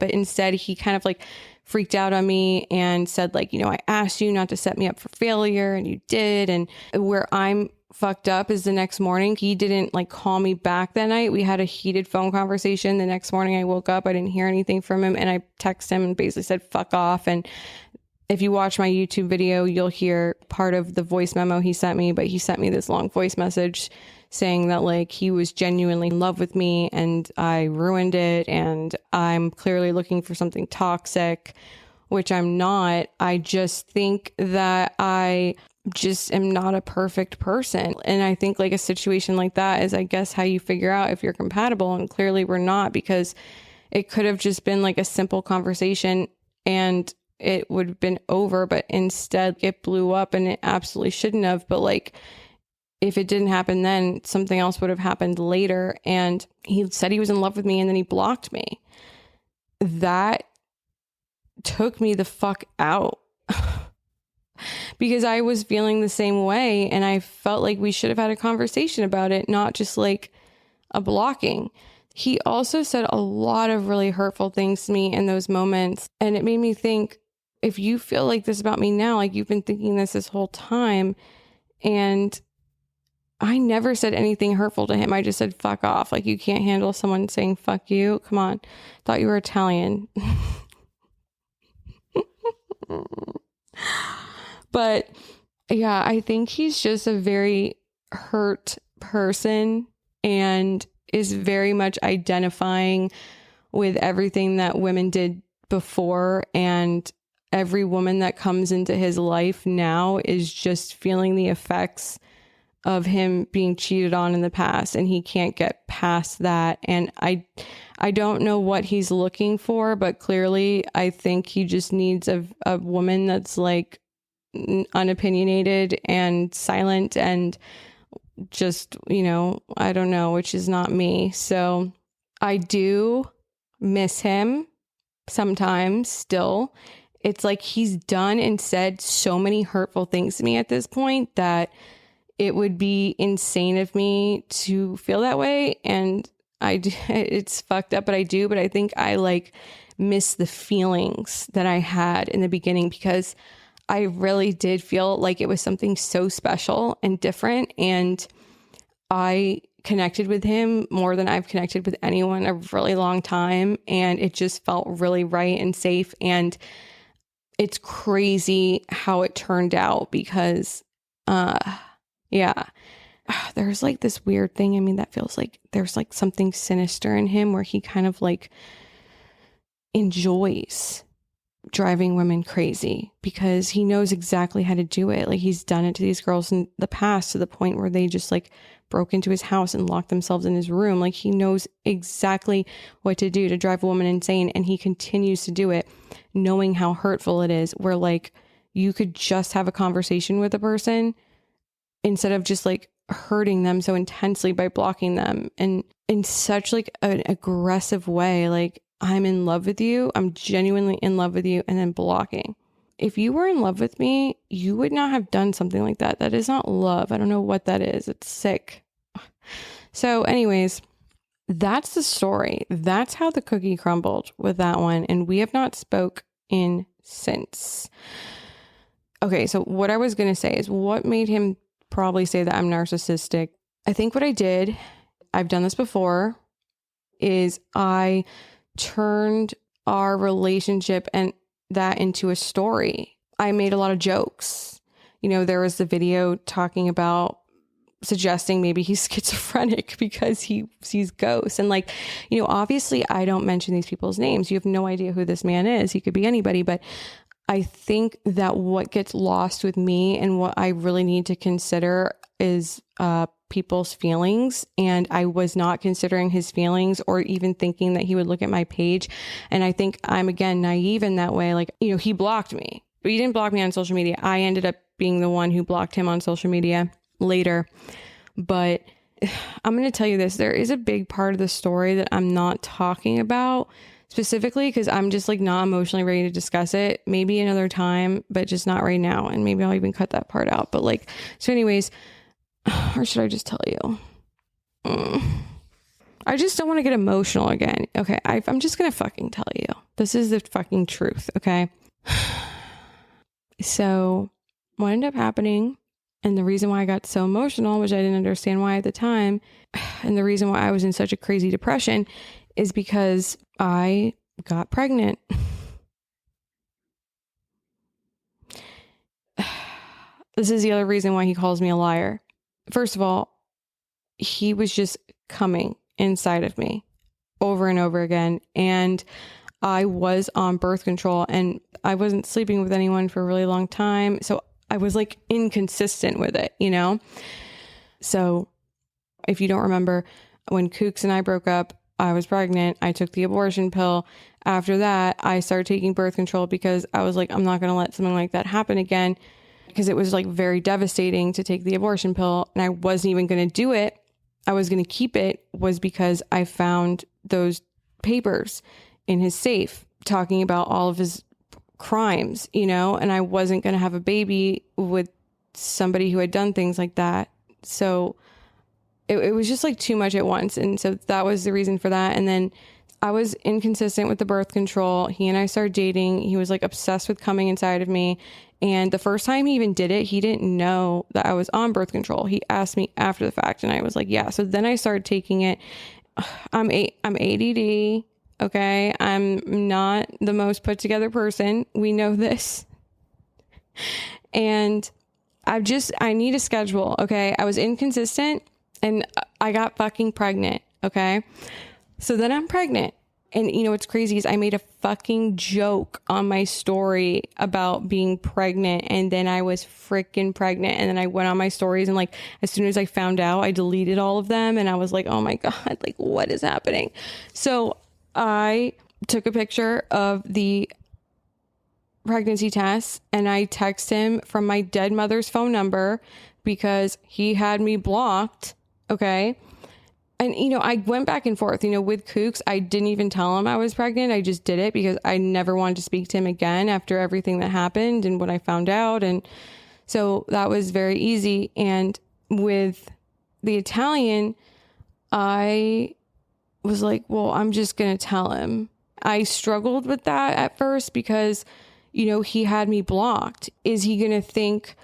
A: But instead he kind of like freaked out on me and said, like, I asked you not to set me up for failure and you did. And where I'm fucked up is the next morning, he didn't like call me back that night. We had a heated phone conversation. The next morning I woke up, I didn't hear anything from him, and I texted him and basically said, fuck off. And if you watch my YouTube video, you'll hear part of the voice memo he sent me, but he sent me this long voice message saying that like he was genuinely in love with me and I ruined it, and I'm clearly looking for something toxic, which I'm not. I just think that I just am not a perfect person. And I think like a situation like that is, I guess, how you figure out if you're compatible. And clearly we're not, because it could have just been like a simple conversation and it would have been over, but instead it blew up, and it absolutely shouldn't have. But like, if it didn't happen then, something else would have happened later. And he said he was in love with me, and then he blocked me. That took me the fuck out. Because I was feeling the same way, and I felt like we should have had a conversation about it, not just like a blocking. He also said a lot of really hurtful things to me in those moments, and it made me think, if you feel like this about me now, like you've been thinking this whole time. And I never said anything hurtful to him. I just said, fuck off. Like, you can't handle someone saying fuck you. Come on. Thought you were Italian. But yeah, I think he's just a very hurt person and is very much identifying with everything that women did before. And every woman that comes into his life now is just feeling the effects of him being cheated on in the past, and he can't get past that. And I don't know what he's looking for, but clearly I think he just needs a woman that's like unopinionated and silent and just, I don't know, which is not me. So I do miss him sometimes still. It's like he's done and said so many hurtful things to me at this point that it would be insane of me to feel that way. And it's fucked up, but I do. But I think I like miss the feelings that I had in the beginning, because I really did feel like it was something so special and different. And I connected with him more than I've connected with anyone in a really long time. And it just felt really right and safe. And it's crazy how it turned out, because, yeah, there's like this weird thing. I mean, that feels like there's like something sinister in him where he kind of like enjoys driving women crazy, because he knows exactly how to do it. Like, he's done it to these girls in the past, to the point where they just like broke into his house and locked themselves in his room. Like, he knows exactly what to do to drive a woman insane. And he continues to do it, knowing how hurtful it is, where like you could just have a conversation with a person instead of just like hurting them so intensely by blocking them, and in such like an aggressive way. Like, I'm in love with you. I'm genuinely in love with you. And then blocking. If you were in love with me, you would not have done something like that. That is not love. I don't know what that is. It's sick. So anyways, that's the story. That's how the cookie crumbled with that one. And we have not spoke in since. Okay. So what I was going to say is, what made him probably say that I'm narcissistic. I think what I did, I've done this before, is I turned our relationship and that into a story. I made a lot of jokes. There was the video talking about suggesting maybe he's schizophrenic because he sees ghosts. And obviously I don't mention these people's names. You have no idea who this man is. He could be anybody. But I think that what gets lost with me and what I really need to consider is people's feelings. And I was not considering his feelings or even thinking that he would look at my page. And I think I'm, again, naive in that way. He blocked me, but he didn't block me on social media. I ended up being the one who blocked him on social media later. But I'm going to tell you this, there is a big part of the story that I'm not talking about specifically because I'm just not emotionally ready to discuss it. Maybe another time, but just not right now. And maybe I'll even cut that part out. But so anyways, or should I just tell you? I just don't want to get emotional again. Okay. I'm just going to fucking tell you. This is the fucking truth. Okay. So what ended up happening, and the reason why I got so emotional, which I didn't understand why at the time, and the reason why I was in such a crazy depression is because I got pregnant. This is the other reason why he calls me a liar. First of all, he was just coming inside of me over and over again. And I was on birth control and I wasn't sleeping with anyone for a really long time. So I was inconsistent with it, So if you don't remember, when Kooks and I broke up, I was pregnant. I took the abortion pill. After that, I started taking birth control because I was I'm not going to let something like that happen again, because it was very devastating to take the abortion pill. And I wasn't even going to do it. I was going to keep it, was because I found those papers in his safe talking about all of his crimes, and I wasn't going to have a baby with somebody who had done things like that. So it was just too much at once. And so that was the reason for that. And then I was inconsistent with the birth control. He and I started dating. He was obsessed with coming inside of me. And the first time he even did it, he didn't know that I was on birth control. He asked me after the fact and I was yeah. So then I started taking it. I'm ADD. Okay. I'm not the most put together person. We know this. And I need a schedule. Okay. I was inconsistent and I got fucking pregnant. Okay. So then I'm pregnant. And what's crazy is I made a fucking joke on my story about being pregnant. And then I was freaking pregnant. And then I went on my stories and as soon as I found out, I deleted all of them. And I was oh my God, what is happening? So I took a picture of the pregnancy test and I text him from my dead mother's phone number because he had me blocked. Okay. And, I went back and forth, with Kooks. I didn't even tell him I was pregnant. I just did it because I never wanted to speak to him again after everything that happened and what I found out. And so that was very easy. And with the Italian, I was well, I'm just going to tell him. I struggled with that at first because, he had me blocked. Is he going to think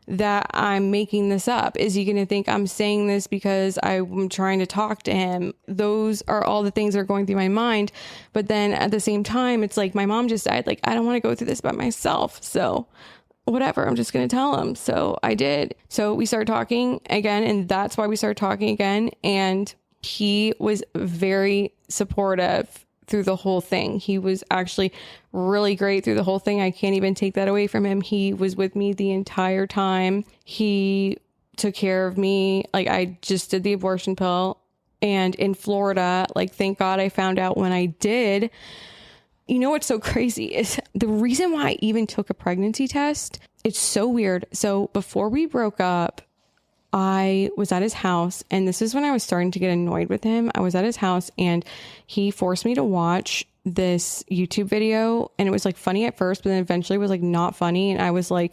A: that I'm making this up? Is he going to think I'm saying this because I'm trying to talk to him? Those are all the things that are going through my mind. But then at the same time, it's my mom just died. I don't want to go through this by myself. So whatever, I'm just going to tell him. So I did. So we started talking again. And that's why we started talking again. And he was very supportive through the whole thing. He was actually really great through the whole thing. I can't even take that away from him. He was with me the entire time. He took care of me. I just did the abortion pill. And in Florida, thank God I found out when I did. What's so crazy is the reason why I even took a pregnancy test. It's so weird. So before we broke up, I was at his house, and this is when I was starting to get annoyed with him. I was at his house and he forced me to watch this YouTube video, and it was funny at first, but then eventually was not funny. And I was oh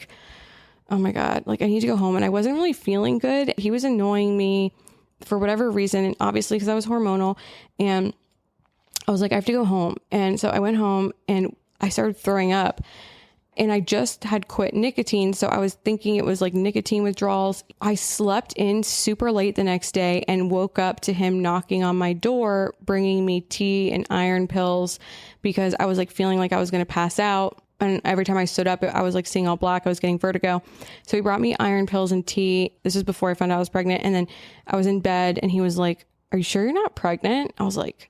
A: my God, I need to go home. And I wasn't really feeling good. He was annoying me for whatever reason, and obviously because I was hormonal, and I was I have to go home. And so I went home and I started throwing up. And I just had quit nicotine. So I was thinking it was like nicotine withdrawals. I slept in super late the next day and woke up to him knocking on my door, bringing me tea and iron pills because I was like feeling like I was going to pass out. And every time I stood up, I was like seeing all black. I was getting vertigo. So he brought me iron pills and tea. This is before I found out I was pregnant. And then I was in bed and he was like, "Are you sure you're not pregnant?" I was like,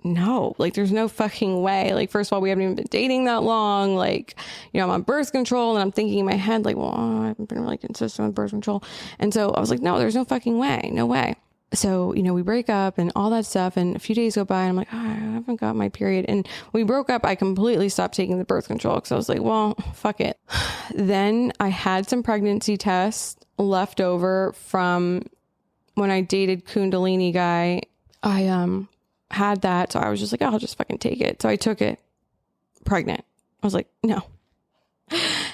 A: "No, like there's no fucking way. Like, first of all, we haven't even been dating that long. Like, you know, I'm on birth control." And I'm thinking in my head, like, well, I haven't been really consistent with birth control. And so I was like, no, there's no fucking way. No way. So, you know, we break up and all that stuff. And a few days go by and I'm like, oh, I haven't got my period. And when we broke up, I completely stopped taking the birth control because I was like, well, fuck it. Then I had some pregnancy tests left over from when I dated Kundalini guy. I, had that. So I was just like, oh, I'll just fucking take it. So I took it, pregnant. I was like, no.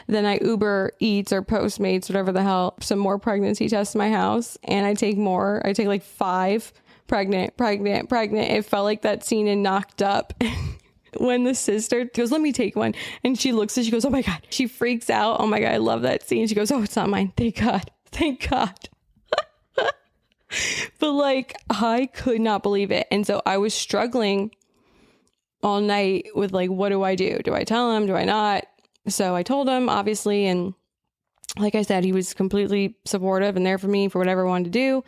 A: Then I Uber Eats or Postmates, whatever the hell, some more pregnancy tests in my house. And I take more. I take like 5 pregnant. It felt like that scene in Knocked Up when the sister goes, let me take one. And she looks and she goes, oh my God. She freaks out. Oh my God. I love that scene. She goes, oh, it's not mine. Thank God. Thank God. But like, I could not believe it. And so I was struggling all night with like, what do I do? Do I tell him? Do I not? So I told him, obviously. And like I said, he was completely supportive and there for me for whatever I wanted to do.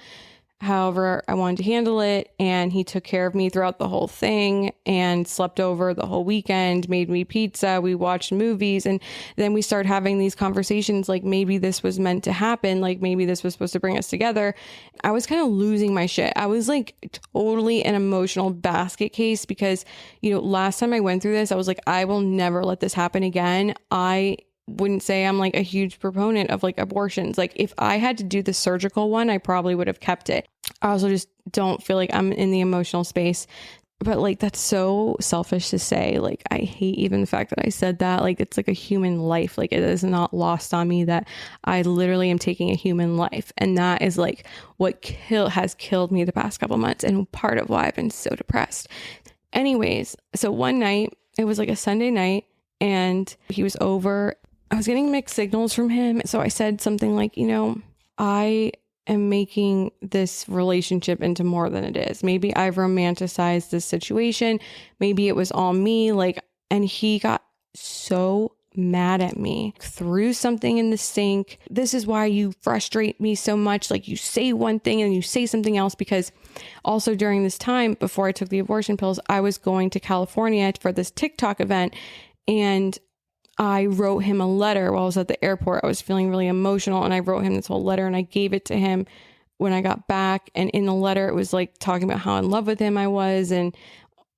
A: However, I wanted to handle it. And he took care of me throughout the whole thing and slept over the whole weekend, made me pizza. We watched movies. And then we started having these conversations like maybe this was meant to happen. Like maybe this was supposed to bring us together. I was kind of losing my shit. I was like totally an emotional basket case because, you know, last time I went through this, I was like, I will never let this happen again. I wouldn't say I'm like a huge proponent of like abortions. Like if I had to do the surgical one, I probably would have kept it. I also just don't feel like I'm in the emotional space. But like, that's so selfish to say. Like, I hate even the fact that I said that. Like, it's like a human life. Like, it is not lost on me that I literally am taking a human life. And that is like what has killed me the past couple months and part of why I've been so depressed. Anyways, so one night, it was like a Sunday night and he was over. I was getting mixed signals from him. So I said something like, you know, I am making this relationship into more than it is. Maybe I've romanticized this situation. Maybe it was all me. Like, and he got so mad at me, threw something in the sink. This is why you frustrate me so much. Like, you say one thing and you say something else. Because also during this time, before I took the abortion pills, I was going to California for this TikTok event. And I wrote him a letter while I was at the airport. I was feeling really emotional and I wrote him this whole letter and I gave it to him when I got back. And in the letter, it was like talking about how in love with him I was and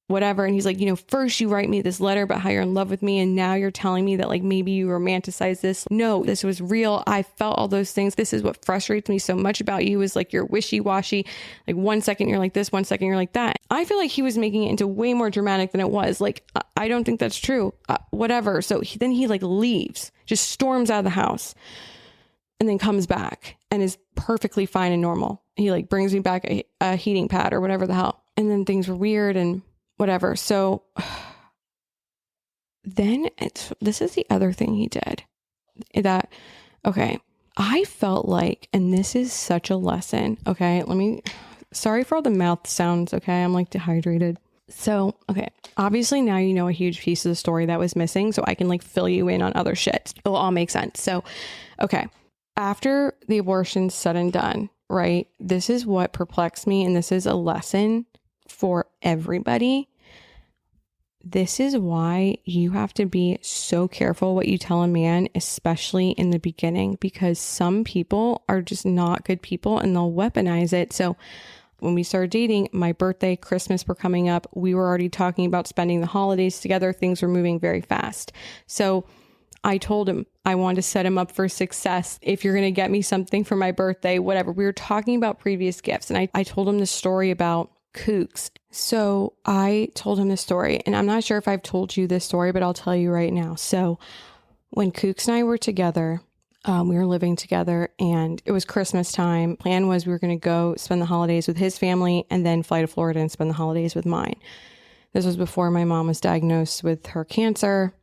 A: whatever. And he's like, you know, first you write me this letter about how you're in love with me. And now you're telling me that like maybe you romanticize this. No, this was real. I felt all those things. This is what frustrates me so much about you is like you're wishy-washy. Like 1 second you're like this, 1 second you're like that. I feel like he was making it into way more dramatic than it was. Like, I don't think that's true. Whatever. So then he like leaves, just storms out of the house and then comes back and is perfectly fine and normal. He like brings me back a heating pad or whatever the hell. And then things were weird and whatever. So then this is the other thing he did that, okay, I felt like, and this is such a lesson. Okay. Sorry for all the mouth sounds. Okay. I'm like dehydrated. So, okay. Obviously now you know a huge piece of the story that was missing. So I can like fill you in on other shit. It'll all make sense. So, okay. After the abortion's said and done, right? This is what perplexed me. And this is a lesson for everybody. This is why you have to be so careful what you tell a man, especially in the beginning, because some people are just not good people and they'll weaponize it. So when we started dating, my birthday, Christmas were coming up. We were already talking about spending the holidays together. Things were moving very fast. So I told him I wanted to set him up for success. If you're going to get me something for my birthday, whatever. We were talking about previous gifts. And I told him the story about Kooks. So I told him this story, and I'm not sure if I've told you this story, but I'll tell you right now. So when Kooks and I were together, we were living together and it was Christmas time. Plan was we were going to go spend the holidays with his family and then fly to Florida and spend the holidays with mine. This was before my mom was diagnosed with her cancer.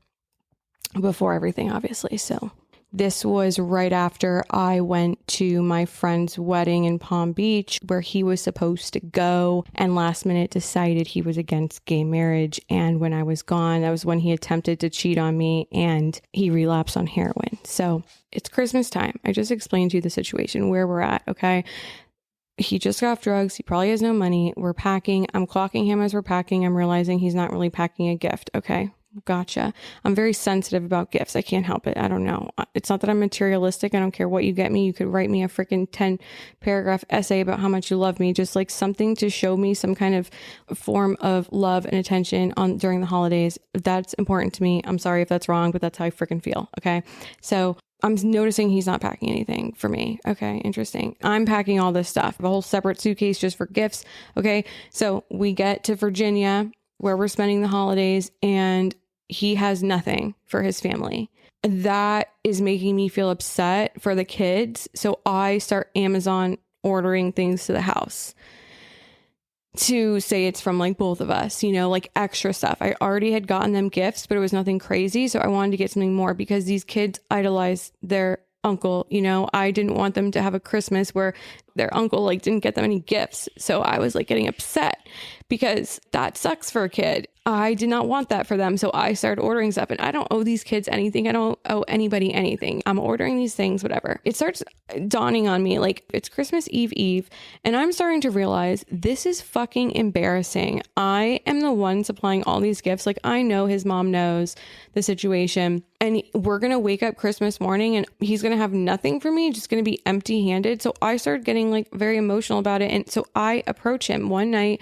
A: before everything, obviously. So this was right after I went to my friend's wedding in Palm Beach, where he was supposed to go and last minute decided he was against gay marriage. And when I was gone, that was when he attempted to cheat on me and he relapsed on heroin. So it's Christmas time. I just explained to you the situation where we're at. Okay. He just got off drugs. He probably has no money. We're packing. I'm clocking him as we're packing. I'm realizing he's not really packing a gift. Okay. Gotcha. I'm very sensitive about gifts. I can't help it. I don't know. It's not that I'm materialistic. I don't care what you get me. You could write me a freaking 10-paragraph essay about how much you love me. Just like something to show me some kind of form of love and attention during the holidays. That's important to me. I'm sorry if that's wrong, but that's how I freaking feel. Okay. So I'm noticing he's not packing anything for me. Okay, interesting. I'm packing all this stuff, a whole separate suitcase just for gifts. Okay, so we get to Virginia where we're spending the holidays and he has nothing for his family. That is making me feel upset for the kids. So I start Amazon ordering things to the house to say it's from like both of us, you know, like extra stuff. I already had gotten them gifts, but it was nothing crazy. So I wanted to get something more because these kids idolize their uncle. You know, I didn't want them to have a Christmas where their uncle like didn't get them any gifts. So I was like getting upset because that sucks for a kid. I did not want that for them. So I started ordering stuff and I don't owe these kids anything. I don't owe anybody anything. I'm ordering these things, whatever. It starts dawning on me like it's Christmas Eve and I'm starting to realize this is fucking embarrassing. I am the one supplying all these gifts. Like I know his mom knows the situation and we're going to wake up Christmas morning and he's going to have nothing for me, just going to be empty handed. So I started getting like very emotional about it. And so I approach him one night.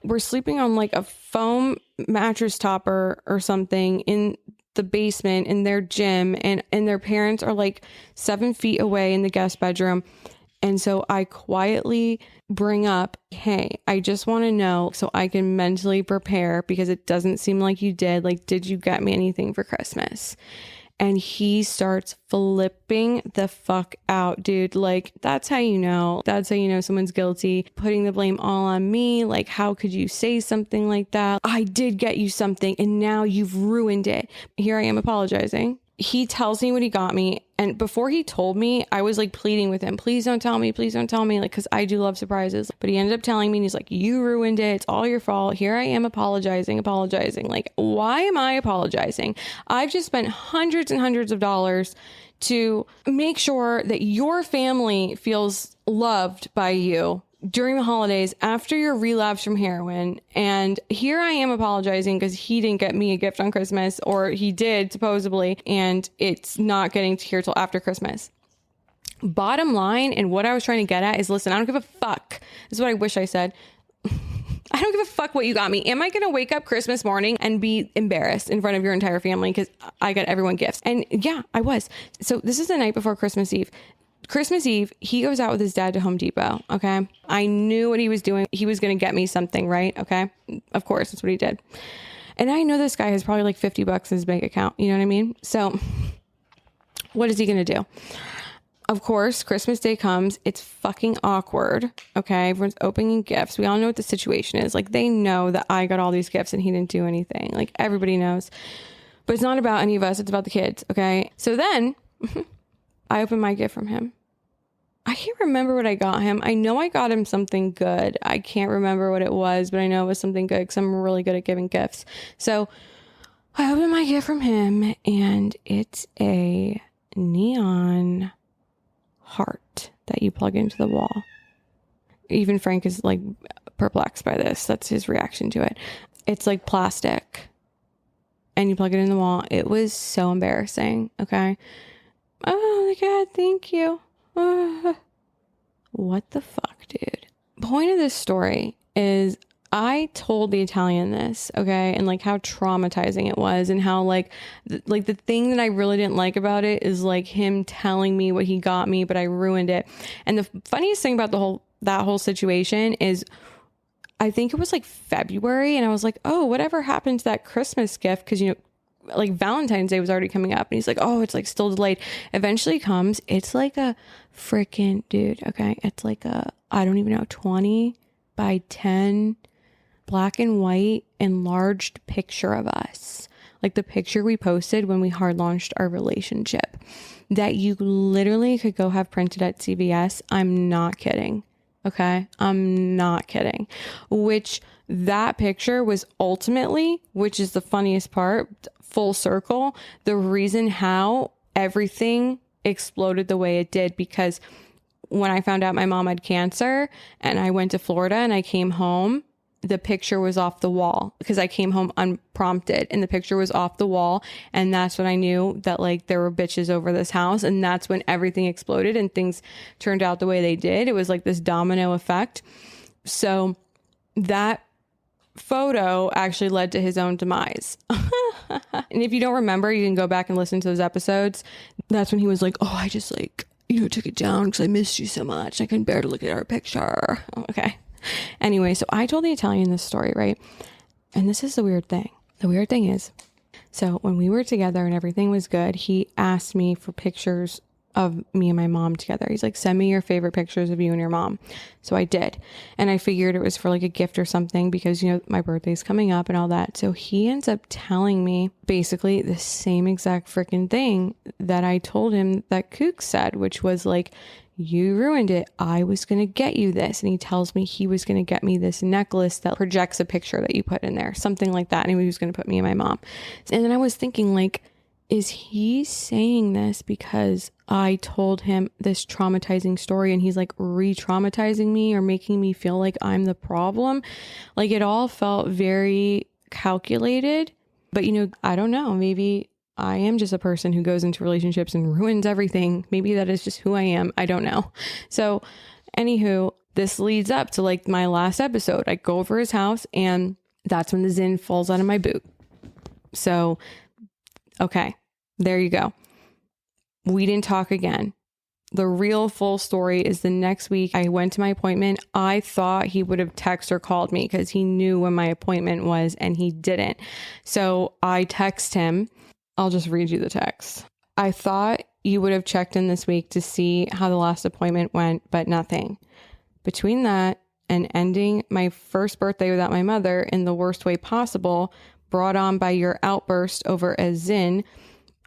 A: We're sleeping on like a foam mattress topper or something in the basement in their gym and their parents are like 7 feet away in the guest bedroom. And so I quietly bring up, hey, I just want to know so I can mentally prepare because it doesn't seem like you did. Like, did you get me anything for Christmas? And he starts flipping the fuck out, dude. Like, that's how you know. That's how you know someone's guilty. Putting the blame all on me. Like, how could you say something like that? I did get you something and now you've ruined it. Here I am apologizing. He tells me what he got me. And before he told me, I was like pleading with him. Please don't tell me. Please don't tell me. Like, cause I do love surprises. But he ended up telling me and he's like, you ruined it. It's all your fault. Here I am apologizing. Like, why am I apologizing? I've just spent hundreds and hundreds of dollars to make sure that your family feels loved by you during the holidays after your relapse from heroin. And here I am apologizing because he didn't get me a gift on Christmas, or he did supposedly, and it's not getting to here till after Christmas. Bottom line, and what I was trying to get at is, listen, I don't give a fuck. This is what I wish I said. I don't give a fuck what you got me. Am I going to wake up Christmas morning and be embarrassed in front of your entire family because I got everyone gifts? And yeah, I was. So this is the night before Christmas Eve. Christmas Eve, he goes out with his dad to Home Depot. Okay. I knew what he was doing. He was going to get me something, right? Okay. Of course, that's what he did. And I know this guy has probably like $50 in his bank account. You know what I mean? So what is he going to do? Of course, Christmas Day comes. It's fucking awkward. Okay. Everyone's opening gifts. We all know what the situation is. Like, they know that I got all these gifts and he didn't do anything. Like, everybody knows. But it's not about any of us. It's about the kids. Okay. So then I opened my gift from him. I can't remember what I got him. I know I got him something good. I can't remember what it was, but I know it was something good because I'm really good at giving gifts. So I opened my gift from him and it's a neon heart that you plug into the wall. Even Frank is like perplexed by this. That's his reaction to it. It's like plastic and you plug it in the wall. It was so embarrassing. Okay. Oh my God, thank you. What the fuck, dude? Point of this story is I told the Italian this, okay, and like how traumatizing it was, and how like the thing that I really didn't like about it is like him telling me what he got me, but I ruined it. And the funniest thing about that whole situation is, I think it was like February, and I was like, oh, whatever happened to that Christmas gift? Because, you know, like Valentine's Day was already coming up, and he's like, oh, it's like still delayed. Eventually comes. It's like a freaking, dude, okay, it's like a, I don't even know, 20 by 10 black and white enlarged picture of us like the picture we posted when we hard launched our relationship that you literally could go have printed at CVS. I'm not kidding. Okay. I'm not kidding. Which that picture was ultimately, which is the funniest part, full circle, the reason how everything exploded the way it did. Because when I found out my mom had cancer and I went to Florida and I came home, the picture was off the wall because I came home unprompted and the picture was off the wall. And that's when I knew that like there were bitches over this house. And that's when everything exploded and things turned out the way they did. It was like this domino effect. So that photo actually led to his own demise. And if you don't remember, you can go back and listen to those episodes. That's when he was like, oh, I just like, took it down because I missed you so much. I couldn't bear to look at our picture. Okay. Anyway, so I told the Italian this story, right? And this is the weird thing. The weird thing is, so when we were together and everything was good, he asked me for pictures of me and my mom together. He's like, send me your favorite pictures of you and your mom. So I did. And I figured it was for like a gift or something because, my birthday's coming up and all that. So he ends up telling me basically the same exact freaking thing that I told him that Kook said, which was like, you ruined it. I was going to get you this. And he tells me he was going to get me this necklace that projects a picture that you put in there, something like that. And he was going to put me and my mom. And then I was thinking like, is he saying this because I told him this traumatizing story and he's like re-traumatizing me or making me feel like I'm the problem? Like it all felt very calculated, but I don't know. Maybe I am just a person who goes into relationships and ruins everything. Maybe that is just who I am. I don't know. So anywho, this leads up to like my last episode. I go over his house and that's when the Zin falls out of my boot. So, okay, there you go. We didn't talk again. The real full story is the next week I went to my appointment. I thought he would have texted or called me because he knew when my appointment was and he didn't. So I text him. I'll just read you the text. I thought you would have checked in this week to see how the last appointment went, but nothing. Between that and ending my first birthday without my mother in the worst way possible, brought on by your outburst over a Zin,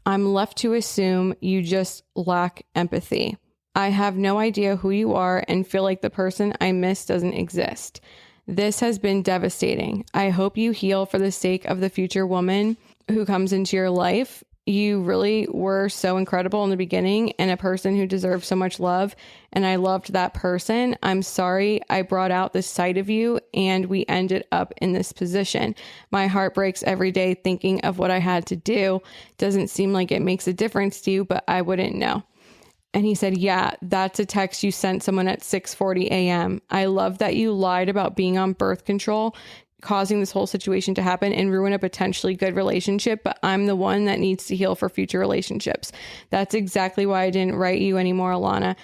A: I'm left to assume you just lack empathy. I have no idea who you are and feel like the person I miss doesn't exist. This has been devastating. I hope you heal for the sake of the future woman who comes into your life. You really were so incredible in the beginning and a person who deserves so much love. And I loved that person. I'm sorry I brought out this side of you and we ended up in this position. My heart breaks every day thinking of what I had to do. Doesn't seem like it makes a difference to you, but I wouldn't know. And he said, yeah, that's a text you sent someone at 6:40 a.m. I love that you lied about being on birth control, causing this whole situation to happen and ruin a potentially good relationship, but I'm the one that needs to heal for future relationships. That's exactly why I didn't write you anymore, Alanna.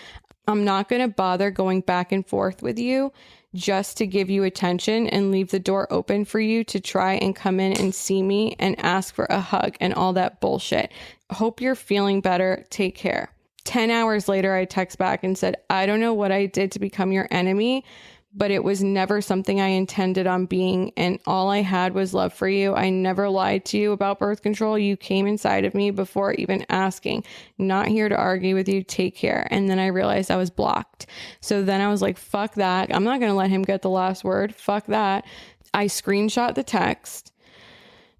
A: I'm not going to bother going back and forth with you just to give you attention and leave the door open for you to try and come in and see me and ask for a hug and all that bullshit. Hope you're feeling better. Take care. 10 hours later, I text back and said, I don't know what I did to become your enemy, but it was never something I intended on being, and all I had was love for you. I never lied to you about birth control. You came inside of me before even asking. Not here to argue with you. Take care. And then I realized I was blocked. So then I was like, fuck that. I'm not going to let him get the last word. Fuck that. I screenshot the text,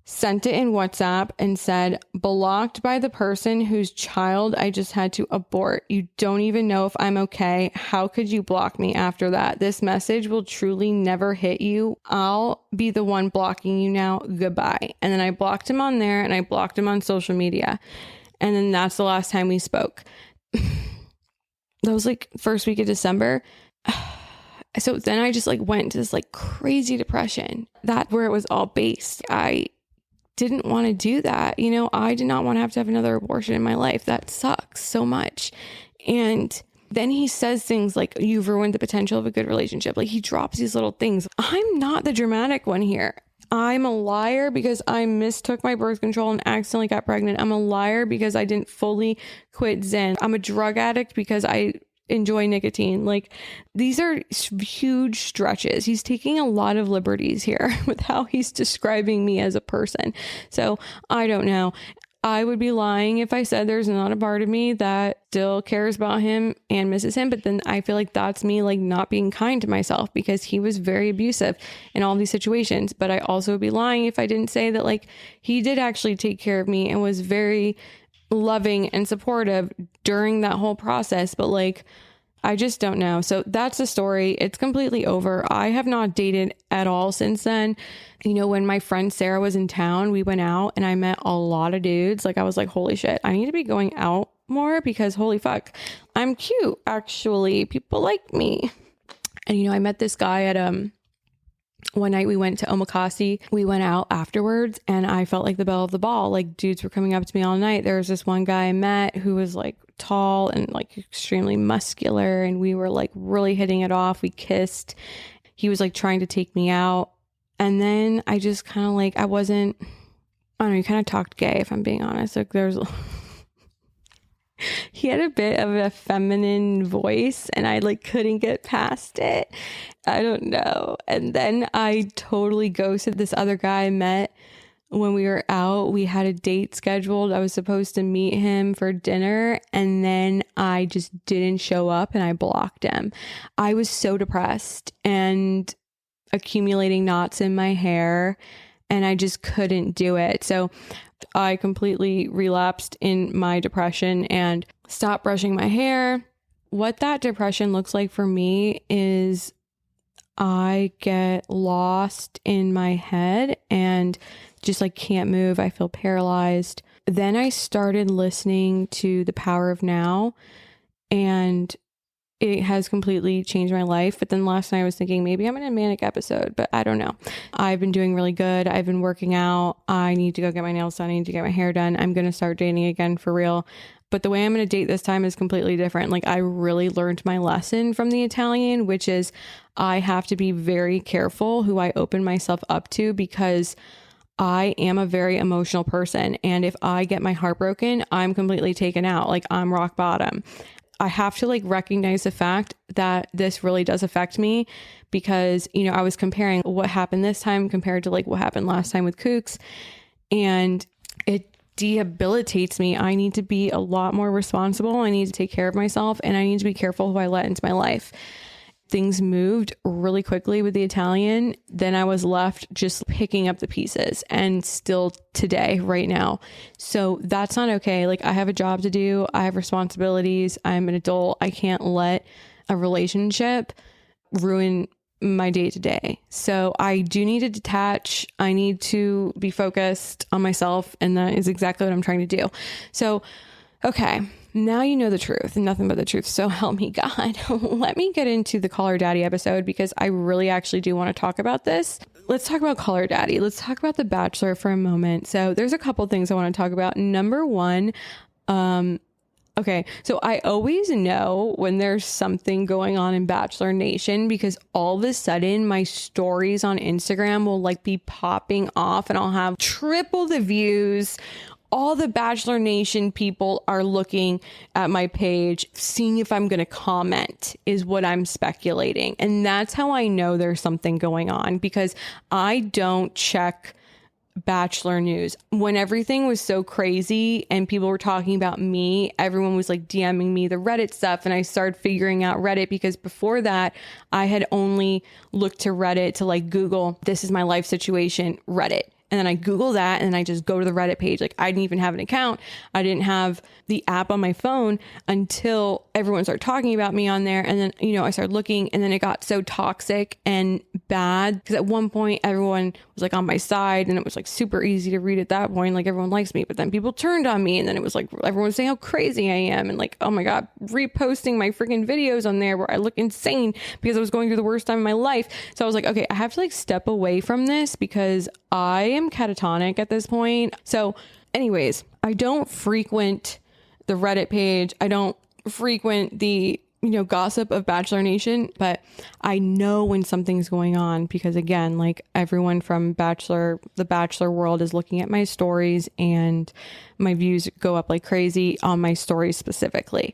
A: sent it in WhatsApp and said, blocked by the person whose child I just had to abort. You don't even know if I'm okay. How could you block me after that? This message will truly never hit you. I'll be the one blocking you now. Goodbye. And then I blocked him on there and I blocked him on social media. And then that's the last time we spoke. That was like first week of December. So then I just like went into this like crazy depression. That's where it was all based. I didn't want to do that. I did not want to have another abortion in my life. That sucks so much. And then he says things like, you've ruined the potential of a good relationship. Like he drops these little things. I'm not the dramatic one here. I'm a liar because I mistook my birth control and accidentally got pregnant. I'm a liar because I didn't fully quit Zen. I'm a drug addict because I enjoy nicotine. Like, these are huge stretches. He's taking a lot of liberties here with how he's describing me as a person. So I don't know. I would be lying if I said there's not a part of me that still cares about him and misses him. But then I feel like that's me, like, not being kind to myself, because he was very abusive in all these situations. But I also would be lying if I didn't say that, like, he did actually take care of me and was very loving and supportive during that whole process. But like, I just don't know. So that's the story. It's completely over. I have not dated at all since then. You know, when my friend Sarah was in town, we went out and I met a lot of dudes. Like, I was like, holy shit, I need to be going out more, because holy fuck, I'm cute. Actually, people like me. And, you know, I met this guy at, one night we went to Omakase. We went out afterwards and I felt like the belle of the ball. Like, dudes were coming up to me all night. There was this one guy I met who was like tall and like extremely muscular, and we were like really hitting it off. We kissed. He was like trying to take me out. And then I just kind of like, I don't know, he kind of talked gay, if I'm being honest. Like, he had a bit of a feminine voice and I like couldn't get past it. I don't know. And then I totally ghosted this other guy I met when we were out. We had a date scheduled. I was supposed to meet him for dinner, and then I just didn't show up and I blocked him. I was so depressed and accumulating knots in my hair, and I just couldn't do it. So I completely relapsed in my depression and stopped brushing my hair. What that depression looks like for me is I get lost in my head and just like can't move. I feel paralyzed. Then I started listening to The Power of Now, and it has completely changed my life. But then last night I was thinking maybe I'm in a manic episode, but I don't know. I've been doing really good. I've been working out. I need to go get my nails done. I need to get my hair done. I'm going to start dating again for real. But the way I'm going to date this time is completely different. Like, I really learned my lesson from the Italian, which is I have to be very careful who I open myself up to, because I am a very emotional person. And if I get my heart broken, I'm completely taken out. Like, I'm rock bottom. I have to like recognize the fact that this really does affect me, because, you know, I was comparing what happened this time compared to like what happened last time with Kooks, and it debilitates me. I need to be a lot more responsible. I need to take care of myself, and I need to be careful who I let into my life. Things moved really quickly with the Italian. Then I was left just picking up the pieces, and still today, right now. So that's not okay. Like, I have a job to do. I have responsibilities. I'm an adult. I can't let a relationship ruin my day to day. So I do need to detach. I need to be focused on myself. And that is exactly what I'm trying to do. So, okay. Now you know the truth and nothing but the truth. So help me God. Let me get into the Call Her Daddy episode, because I really actually do want to talk about this. Let's talk about Call Her Daddy. Let's talk about The Bachelor for a moment. So there's a couple things I want to talk about. Number one, okay, so I always know when there's something going on in Bachelor Nation, because all of a sudden my stories on Instagram will like be popping off and I'll have triple the views. All the Bachelor Nation people are looking at my page, seeing if I'm going to comment, is what I'm speculating. And that's how I know there's something going on, because I don't check Bachelor news. When everything was so crazy and people were talking about me, everyone was like DMing me the Reddit stuff, and I started figuring out Reddit, because before that I had only looked to Reddit to like Google, this is my life situation, Reddit. And then I Google that and I just go to the Reddit page. Like, I didn't even have an account. I didn't have the app on my phone until everyone started talking about me on there. And then, you know, I started looking, and then it got so toxic and bad, because at one point everyone was like on my side, and it was like super easy to read at that point. Like, everyone likes me, but then people turned on me, and then it was like everyone was saying how crazy I am, and like, oh my God, reposting my freaking videos on there where I look insane because I was going through the worst time of my life. So I was like, okay, I have to like step away from this, because I am catatonic at this point. So anyways, I don't frequent the Reddit page. I don't frequent the, you know, gossip of Bachelor Nation, but I know when something's going on, because again, like, everyone from the Bachelor world is looking at my stories, and my views go up like crazy on my stories specifically.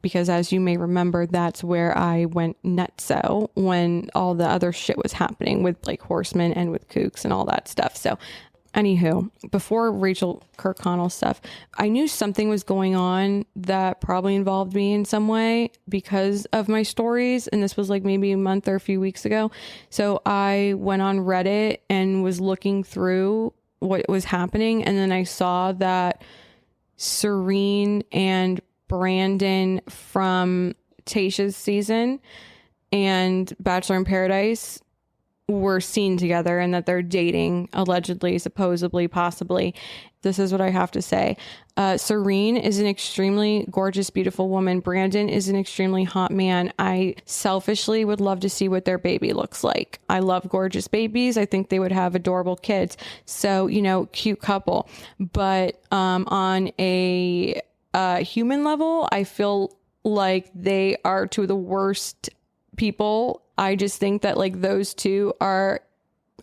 A: because as you may remember, that's where I went nutso when all the other shit was happening with Blake Horseman and with Kooks and all that stuff. So anywho, before Rachel Kirkconnell stuff, I knew something was going on that probably involved me in some way because of my stories. And this was like maybe a month or a few weeks ago. So I went on Reddit and was looking through what was happening. And then I saw that Serene and Brandon from Tayshia's season and Bachelor in Paradise were seen together and that they're dating, allegedly, supposedly, possibly. This is what I have to say. Serene is an extremely gorgeous, beautiful woman. Brandon is an extremely hot man. I selfishly would love to see what their baby looks like. I love gorgeous babies. I think they would have adorable kids. So, cute couple. But on a human level, I feel like they are two of the worst people. I just think that like those two are,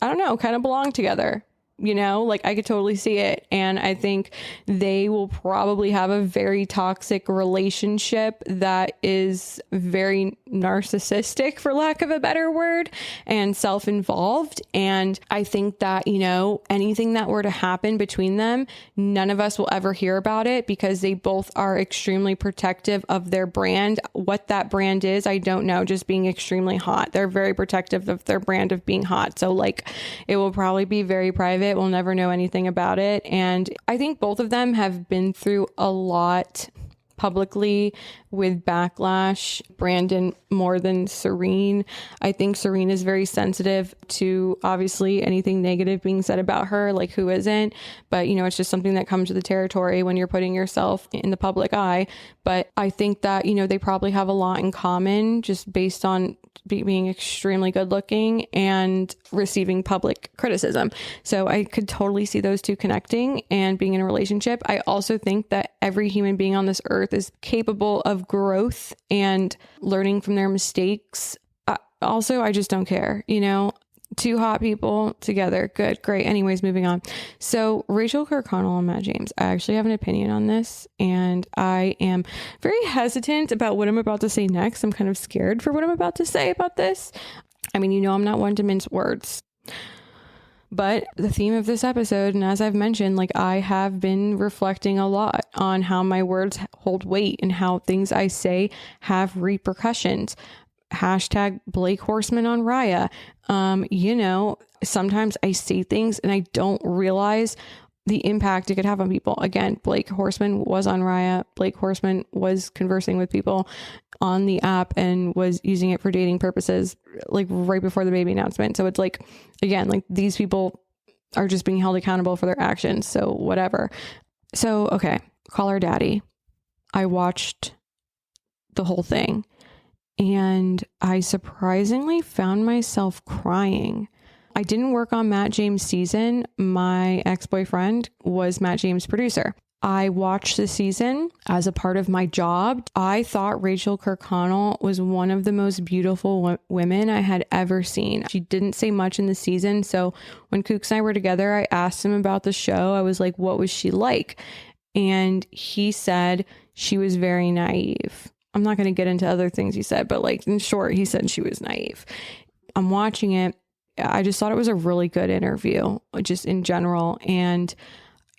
A: I don't know, kind of belong together. Like I could totally see it. And I think they will probably have a very toxic relationship that is very narcissistic, for lack of a better word, and self-involved. And I think that, anything that were to happen between them, none of us will ever hear about it because they both are extremely protective of their brand. What that brand is, I don't know, just being extremely hot. They're very protective of their brand of being hot. So like it will probably be very private. We'll never know anything about it. And I think both of them have been through a lot publicly with backlash. Brandon more than Serene. I think Serene is very sensitive to obviously anything negative being said about her, like who isn't, but it's just something that comes with the territory when you're putting yourself in the public eye. But I think that, they probably have a lot in common just based on being extremely good looking and receiving public criticism. So I could totally see those two connecting and being in a relationship. I also think that every human being on this earth is capable of growth and learning from their mistakes. I just don't care, two hot people together. Good, great. Anyways, moving on. So Rachel Kirkconnell and Matt James, I actually have an opinion on this and I am very hesitant about what I'm about to say next. I'm kind of scared for what I'm about to say about this. I mean, I'm not one to mince words, but the theme of this episode, and as I've mentioned, like I have been reflecting a lot on how my words hold weight and how things I say have repercussions. Hashtag Blake Horseman on Raya. Sometimes I say things and I don't realize the impact it could have on people. Again, Blake Horseman was on Raya. Blake Horseman was conversing with people on the app and was using it for dating purposes, like right before the baby announcement. So it's like, again, like these people are just being held accountable for their actions. So whatever. So, okay. Call her daddy. I watched the whole thing. And I surprisingly found myself crying. I didn't work on Matt James' season. My ex-boyfriend was Matt James' producer. I watched the season as a part of my job. I thought Rachel Kirkconnell was one of the most beautiful women I had ever seen. She didn't say much in the season. So when Kooks and I were together, I asked him about the show. I was like, what was she like? And he said she was very naive. I'm not going to get into other things he said, but like in short, he said she was naive. I'm watching it. I just thought it was a really good interview, just in general. And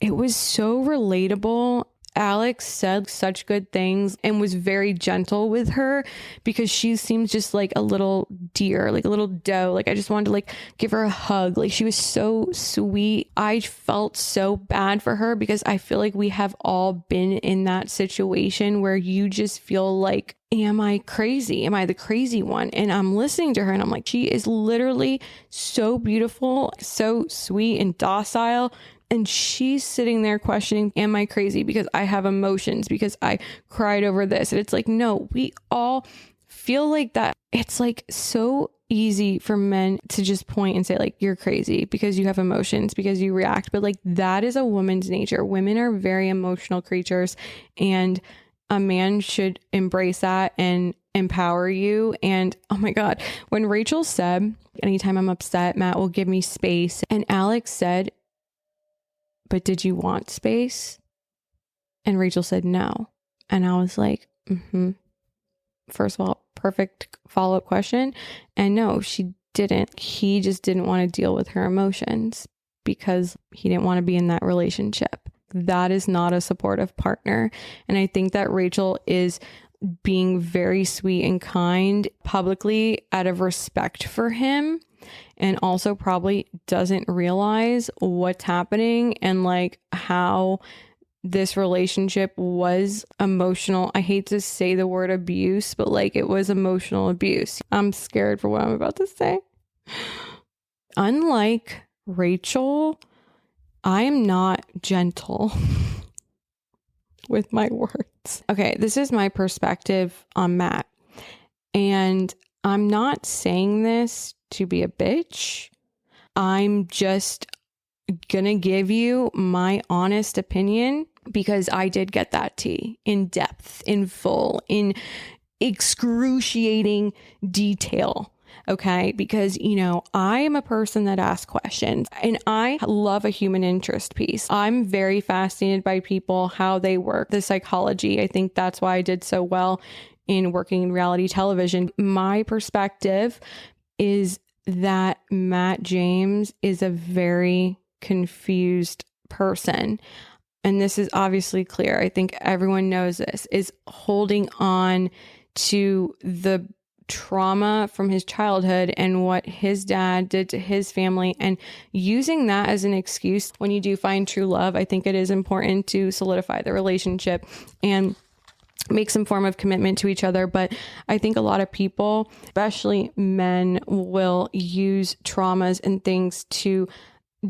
A: it was so relatable. Alex said such good things and was very gentle with her because she seems just like a little deer, like a little doe. Like I just wanted to like give her a hug. Like she was so sweet. I felt so bad for her because I feel like we have all been in that situation where you just feel like, am I crazy? Am I the crazy one? And I'm listening to her and I'm like, she is literally so beautiful, so sweet and docile. And she's sitting there questioning, am I crazy? Because I have emotions, because I cried over this. And it's like, no, we all feel like that. It's like so easy for men to just point and say like, you're crazy because you have emotions, because you react. But like, that is a woman's nature. Women are very emotional creatures, and a man should embrace that and empower you. And oh my God, when Rachel said, anytime I'm upset, Matt will give me space. And Alex said, but did you want space? And Rachel said no. And I was like, first of all, perfect follow-up question. And no, she didn't. He just didn't want to deal with her emotions because he didn't want to be in that relationship. That is not a supportive partner. And I think that Rachel is being very sweet and kind publicly out of respect for him, and also probably doesn't realize what's happening and like how this relationship was emotional. I hate to say the word abuse, but like it was emotional abuse. I'm scared for what I'm about to say. Unlike Rachel, I am not gentle with my words. Okay, this is my perspective on Matt. And I'm not saying this to be a bitch. I'm just gonna give you my honest opinion because I did get that tea in depth, in full, in excruciating detail. Okay, because, you know, I am a person that asks questions and I love a human interest piece. I'm very fascinated by people, how they work, the psychology. I think that's why I did so well in working in reality television. My perspective is that Matt James is a very confused person. And this is obviously clear. I think everyone knows this, is holding on to the trauma from his childhood and what his dad did to his family and using that as an excuse. When you do find true love, I think it is important to solidify the relationship and make some form of commitment to each other. But I think a lot of people, especially men, will use traumas and things to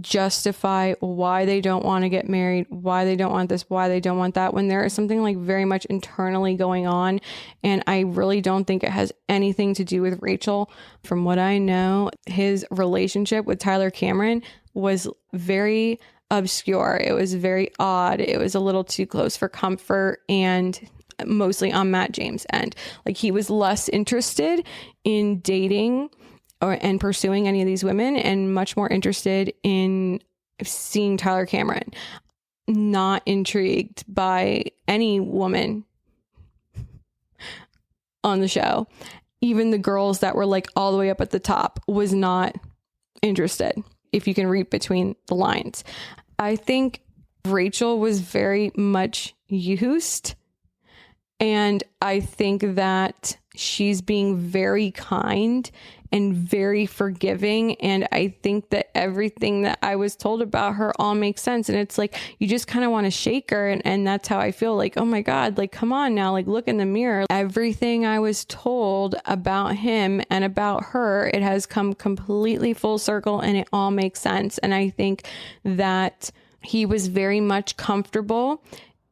A: justify why they don't want to get married, why they don't want this, why they don't want that, when there is something like very much internally going on. And I really don't think it has anything to do with Rachel. From what I know, his relationship with Tyler Cameron was very obscure. It was very odd. It was a little too close for comfort, and mostly on Matt James' end. Like, he was less interested in dating and pursuing any of these women and much more interested in seeing Tyler Cameron. Not intrigued by any woman on the show. Even the girls that were like all the way up at the top was not interested, if you can read between the lines. I think Rachel was very much used. And I think that she's being very kind and very forgiving. And I think that everything that I was told about her all makes sense. And it's like, you just kind of want to shake her. And that's how I feel, like, oh my God, like, come on now, like, look in the mirror. Everything I was told about him and about her, it has come completely full circle and it all makes sense. And I think that he was very much comfortable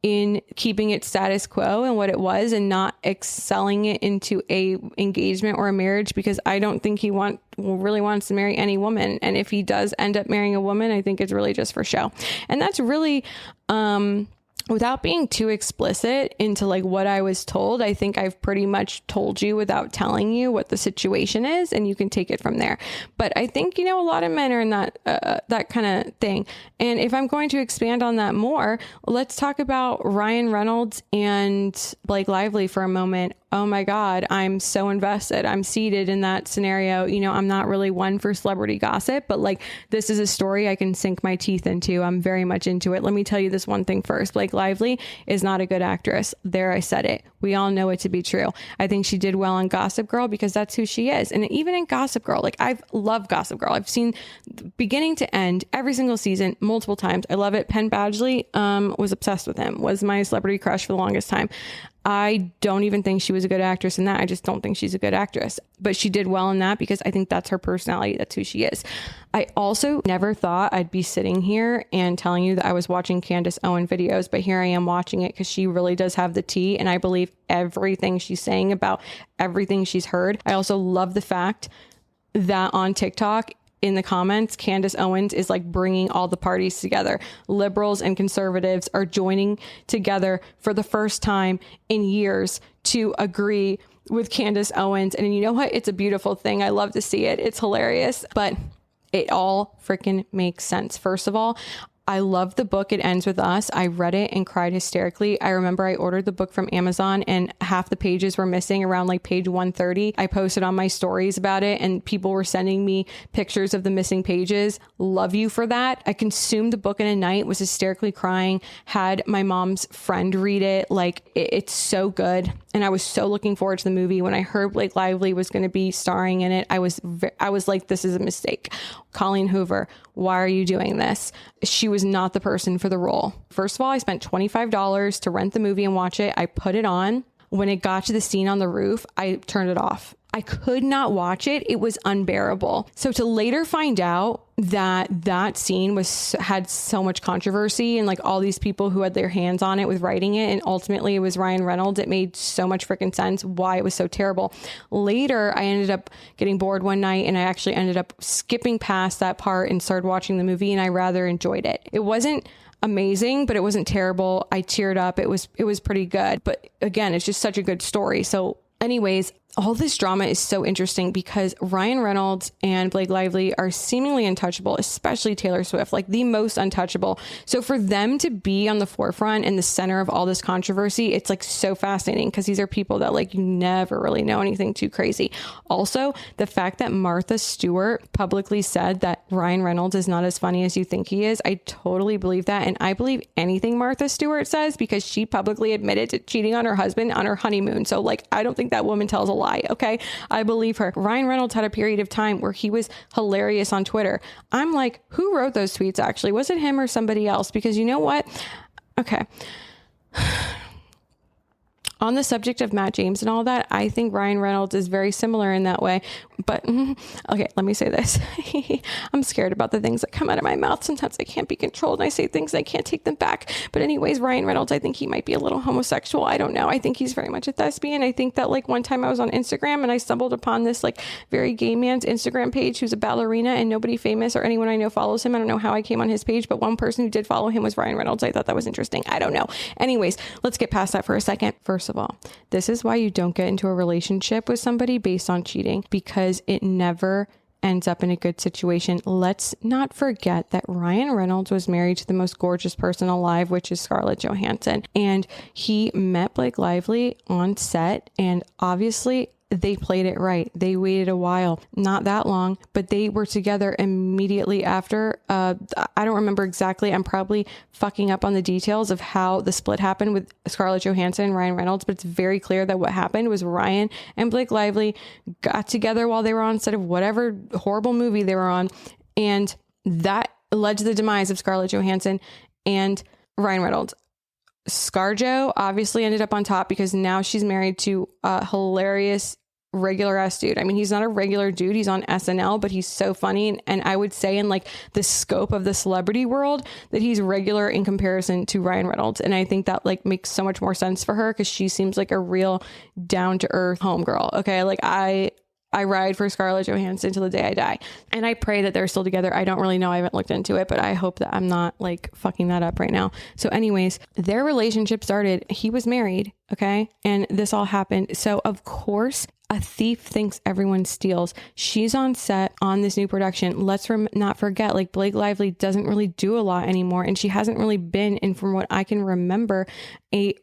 A: in keeping it status quo and what it was, and not excelling it into a engagement or a marriage, because I don't think he really wants to marry any woman. And if he does end up marrying a woman, I think it's really just for show. And that's really, without being too explicit into like what I was told, I think I've pretty much told you without telling you what the situation is, and you can take it from there. But I think, you know, a lot of men are in that kind of thing. And if I'm going to expand on that more, let's talk about Ryan Reynolds and Blake Lively for a moment. Oh my God, I'm so invested. I'm seated in that scenario. You know, I'm not really one for celebrity gossip, but like, this is a story I can sink my teeth into. I'm very much into it. Let me tell you this one thing first. Blake Lively is not a good actress. There, I said it. We all know it to be true. I think she did well on Gossip Girl because that's who she is. And even in Gossip Girl, like, I've loved Gossip Girl. I've seen beginning to end every single season multiple times. I love it. Penn Badgley was obsessed with him, was my celebrity crush for the longest time. I don't even think she was a good actress in that. I just don't think she's a good actress. But she did well in that because I think that's her personality. That's who she is. I also never thought I'd be sitting here and telling you that I was watching Candace Owen videos, but here I am watching it because she really does have the tea. And I believe everything she's saying about everything she's heard. I also love the fact that on TikTok, in the comments, Candace Owens is like bringing all the parties together. Liberals and conservatives are joining together for the first time in years to agree with Candace Owens. And you know what? It's a beautiful thing. I love to see it. It's hilarious, but it all freaking makes sense. First of all, I love the book. It Ends With Us. I read it and cried hysterically. I remember I ordered the book from Amazon and half the pages were missing around like page 130. I posted on my stories about it and people were sending me pictures of the missing pages. Love you for that. I consumed the book in a night, was hysterically crying, had my mom's friend read it. Like it's so good. And I was so looking forward to the movie. When I heard Blake Lively was going to be starring in it, I was like, this is a mistake. Colleen Hoover, why are you doing this? She was not the person for the role. First of all, I spent $25 to rent the movie and watch it. I put it on. When it got to the scene on the roof, I turned it off. I could not watch it. It was unbearable. So to later find out that scene had so much controversy and like all these people who had their hands on it with writing it, and ultimately it was Ryan Reynolds, it made so much freaking sense why it was so terrible. Later, I ended up getting bored one night and I actually ended up skipping past that part and started watching the movie, and I rather enjoyed it. It wasn't amazing, but it wasn't terrible. I teared up. It was pretty good. But again, it's just such a good story. So anyways, all this drama is so interesting because Ryan Reynolds and Blake Lively are seemingly untouchable, especially Taylor Swift, like the most untouchable. So for them to be on the forefront and the center of all this controversy, it's like so fascinating because these are people that like you never really know anything too crazy. Also, the fact that Martha Stewart publicly said that Ryan Reynolds is not as funny as you think he is, I totally believe that. And I believe anything Martha Stewart says because she publicly admitted to cheating on her husband on her honeymoon. So like, I don't think that woman tells a lie. Okay. I believe her. Ryan Reynolds had a period of time where he was hilarious on Twitter. I'm like, who wrote those tweets actually? Was it him or somebody else? Because you know what? Okay. On the subject of Matt James and all that, I think Ryan Reynolds is very similar in that way. But okay, let me say this. I'm scared about the things that come out of my mouth. Sometimes I can't be controlled and I say things and I can't take them back. But anyways, Ryan Reynolds, I think he might be a little homosexual. I don't know. I think he's very much a thespian. I think that like one time I was on Instagram and I stumbled upon this like very gay man's Instagram page who's a ballerina and nobody famous or anyone I know follows him. I don't know how I came on his page, but one person who did follow him was Ryan Reynolds. I thought that was interesting. I don't know. Anyways, let's get past that for a second. First of all, this is why you don't get into a relationship with somebody based on cheating, because it never ends up in a good situation. Let's not forget that Ryan Reynolds was married to the most gorgeous person alive, which is Scarlett Johansson. And he met Blake Lively on set, and obviously they played it right. They waited a while, not that long, but they were together immediately after. I don't remember exactly. I'm probably fucking up on the details of how the split happened with Scarlett Johansson and Ryan Reynolds, but it's very clear that what happened was Ryan and Blake Lively got together while they were on set of whatever horrible movie they were on. And that led to the demise of Scarlett Johansson and Ryan Reynolds. ScarJo obviously ended up on top because now she's married to a hilarious regular ass dude. I mean, he's not a regular dude. He's on SNL, but he's so funny. And I would say in like the scope of the celebrity world that he's regular in comparison to Ryan Reynolds. And I think that like makes so much more sense for her because she seems like a real down to earth homegirl. Okay. Like I ride for Scarlett Johansson till the day I die. And I pray that they're still together. I don't really know. I haven't looked into it, but I hope that I'm not like fucking that up right now. So anyways, their relationship started. He was married. Okay. And this all happened. So of course, a thief thinks everyone steals. She's on set on this new production. Let's not forget, like Blake Lively doesn't really do a lot anymore. And she hasn't really been in, from what I can remember, a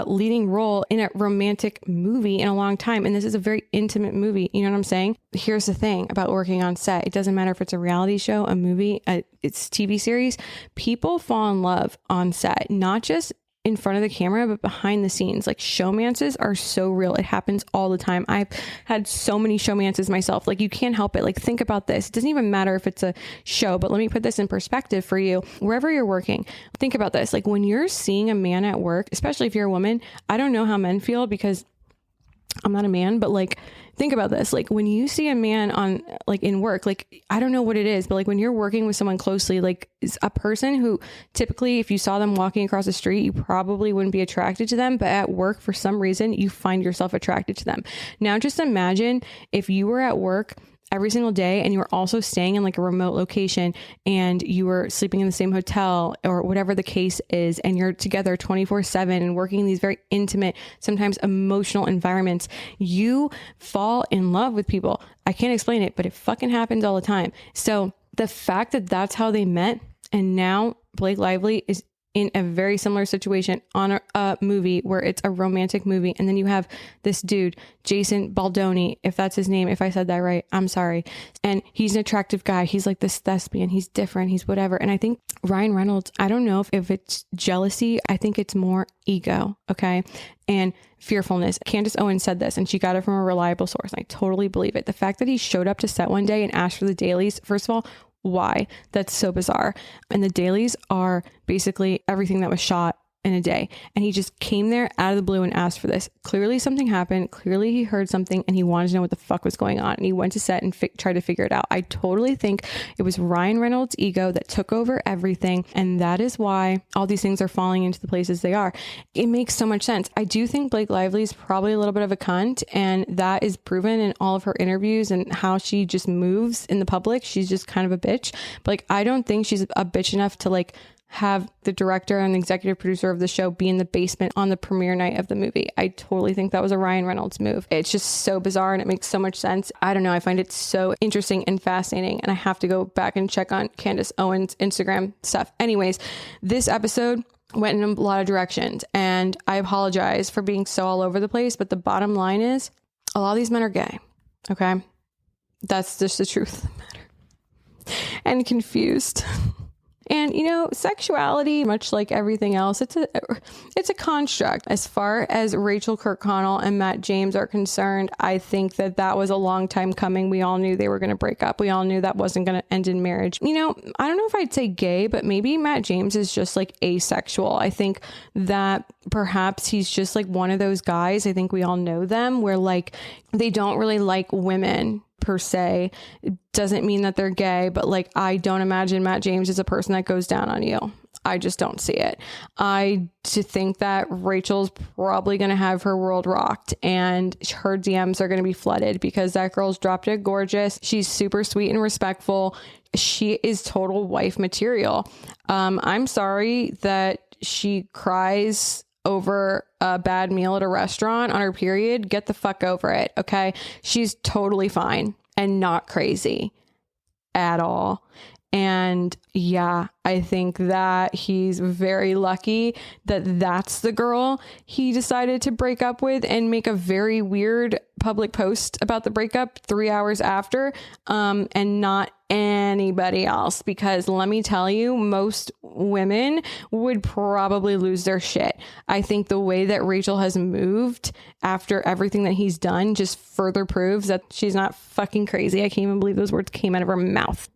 A: leading role in a romantic movie in a long time. And this is a very intimate movie. You know what I'm saying? Here's the thing about working on set. It doesn't matter if it's a reality show, a movie, it's TV series. People fall in love on set, not just in front of the camera, but behind the scenes. Like showmances are so real. It happens all the time. I've had so many showmances myself. Like you can't help it. Like think about this. It doesn't even matter if it's a show, but let me put this in perspective for you. Wherever you're working, think about this. Like when you're seeing a man at work, especially if you're a woman, I don't know how men feel because I'm not a man, but like, think about this. Like when you see a man on like in work, like, I don't know what it is, but like when you're working with someone closely, like is a person who typically, if you saw them walking across the street, you probably wouldn't be attracted to them. But at work, for some reason, you find yourself attracted to them. Now, just imagine if you were at work every single day and you were also staying in like a remote location and you were sleeping in the same hotel or whatever the case is, and you're together 24/7 and working in these very intimate, sometimes emotional environments. You fall in love with people. I can't explain it, but it fucking happens all the time. So the fact that that's how they met, And now Blake Lively is in a very similar situation on a movie where it's a romantic movie. And then you have this dude, Jason Baldoni, if that's his name, if I said that right, I'm sorry. And he's an attractive guy. He's like this thespian. He's different. He's whatever. And I think Ryan Reynolds, I don't know if it's jealousy. I think it's more ego. Okay. And fearfulness. Candace Owens said this, and she got it from a reliable source. And I totally believe it. The fact that he showed up to set one day and asked for the dailies, first of all, why? That's so bizarre. And the dailies are basically everything that was shot in a day. And he just came there out of the blue and asked for this. Clearly something happened. Clearly he heard something and he wanted to know what the fuck was going on. And he went to set and tried to figure it out. I totally think it was Ryan Reynolds' ego that took over everything. And that is why all these things are falling into the places they are. It makes so much sense. I do think Blake Lively is probably a little bit of a cunt. And that is proven in all of her interviews and how she just moves in the public. She's just kind of a bitch. But like, I don't think she's a bitch enough to like have the director and the executive producer of the show be in the basement on the premiere night of the movie. I totally think that was a Ryan Reynolds move. It's just so bizarre and it makes so much sense. I don't know. I find it so interesting and fascinating. And I have to go back and check on Candace Owens' Instagram stuff. Anyways, this episode went in a lot of directions and I apologize for being so all over the place. But the bottom line is a lot of these men are gay. Okay. That's just the truth of the matter. And confused. And, you know, sexuality, much like everything else, it's a construct. As far as Rachel Kirkconnell and Matt James are concerned, I think that was a long time coming. We all knew they were going to break up. We all knew that wasn't going to end in marriage. You know, I don't know if I'd say gay, but maybe Matt James is just like asexual. I think that perhaps he's just like one of those guys. I think we all know them where like they don't really like women per se. It doesn't mean that they're gay, but like I don't imagine Matt James is a person that goes down on you. I just don't see it. I think that Rachel's probably going to have her world rocked and her DMs are going to be flooded because that girl's drop dead gorgeous. She's super sweet and respectful. She is total wife material. I'm sorry that she cries over a bad meal at a restaurant on her period. Get the fuck over it. Okay. She's totally fine and not crazy at all. And yeah, I think that he's very lucky that that's the girl he decided to break up with and make a very weird public post about the breakup 3 hours after, and not anybody else. Because let me tell you, most women would probably lose their shit. I think the way that Rachel has moved after everything that he's done just further proves that she's not fucking crazy. I can't even believe those words came out of her mouth.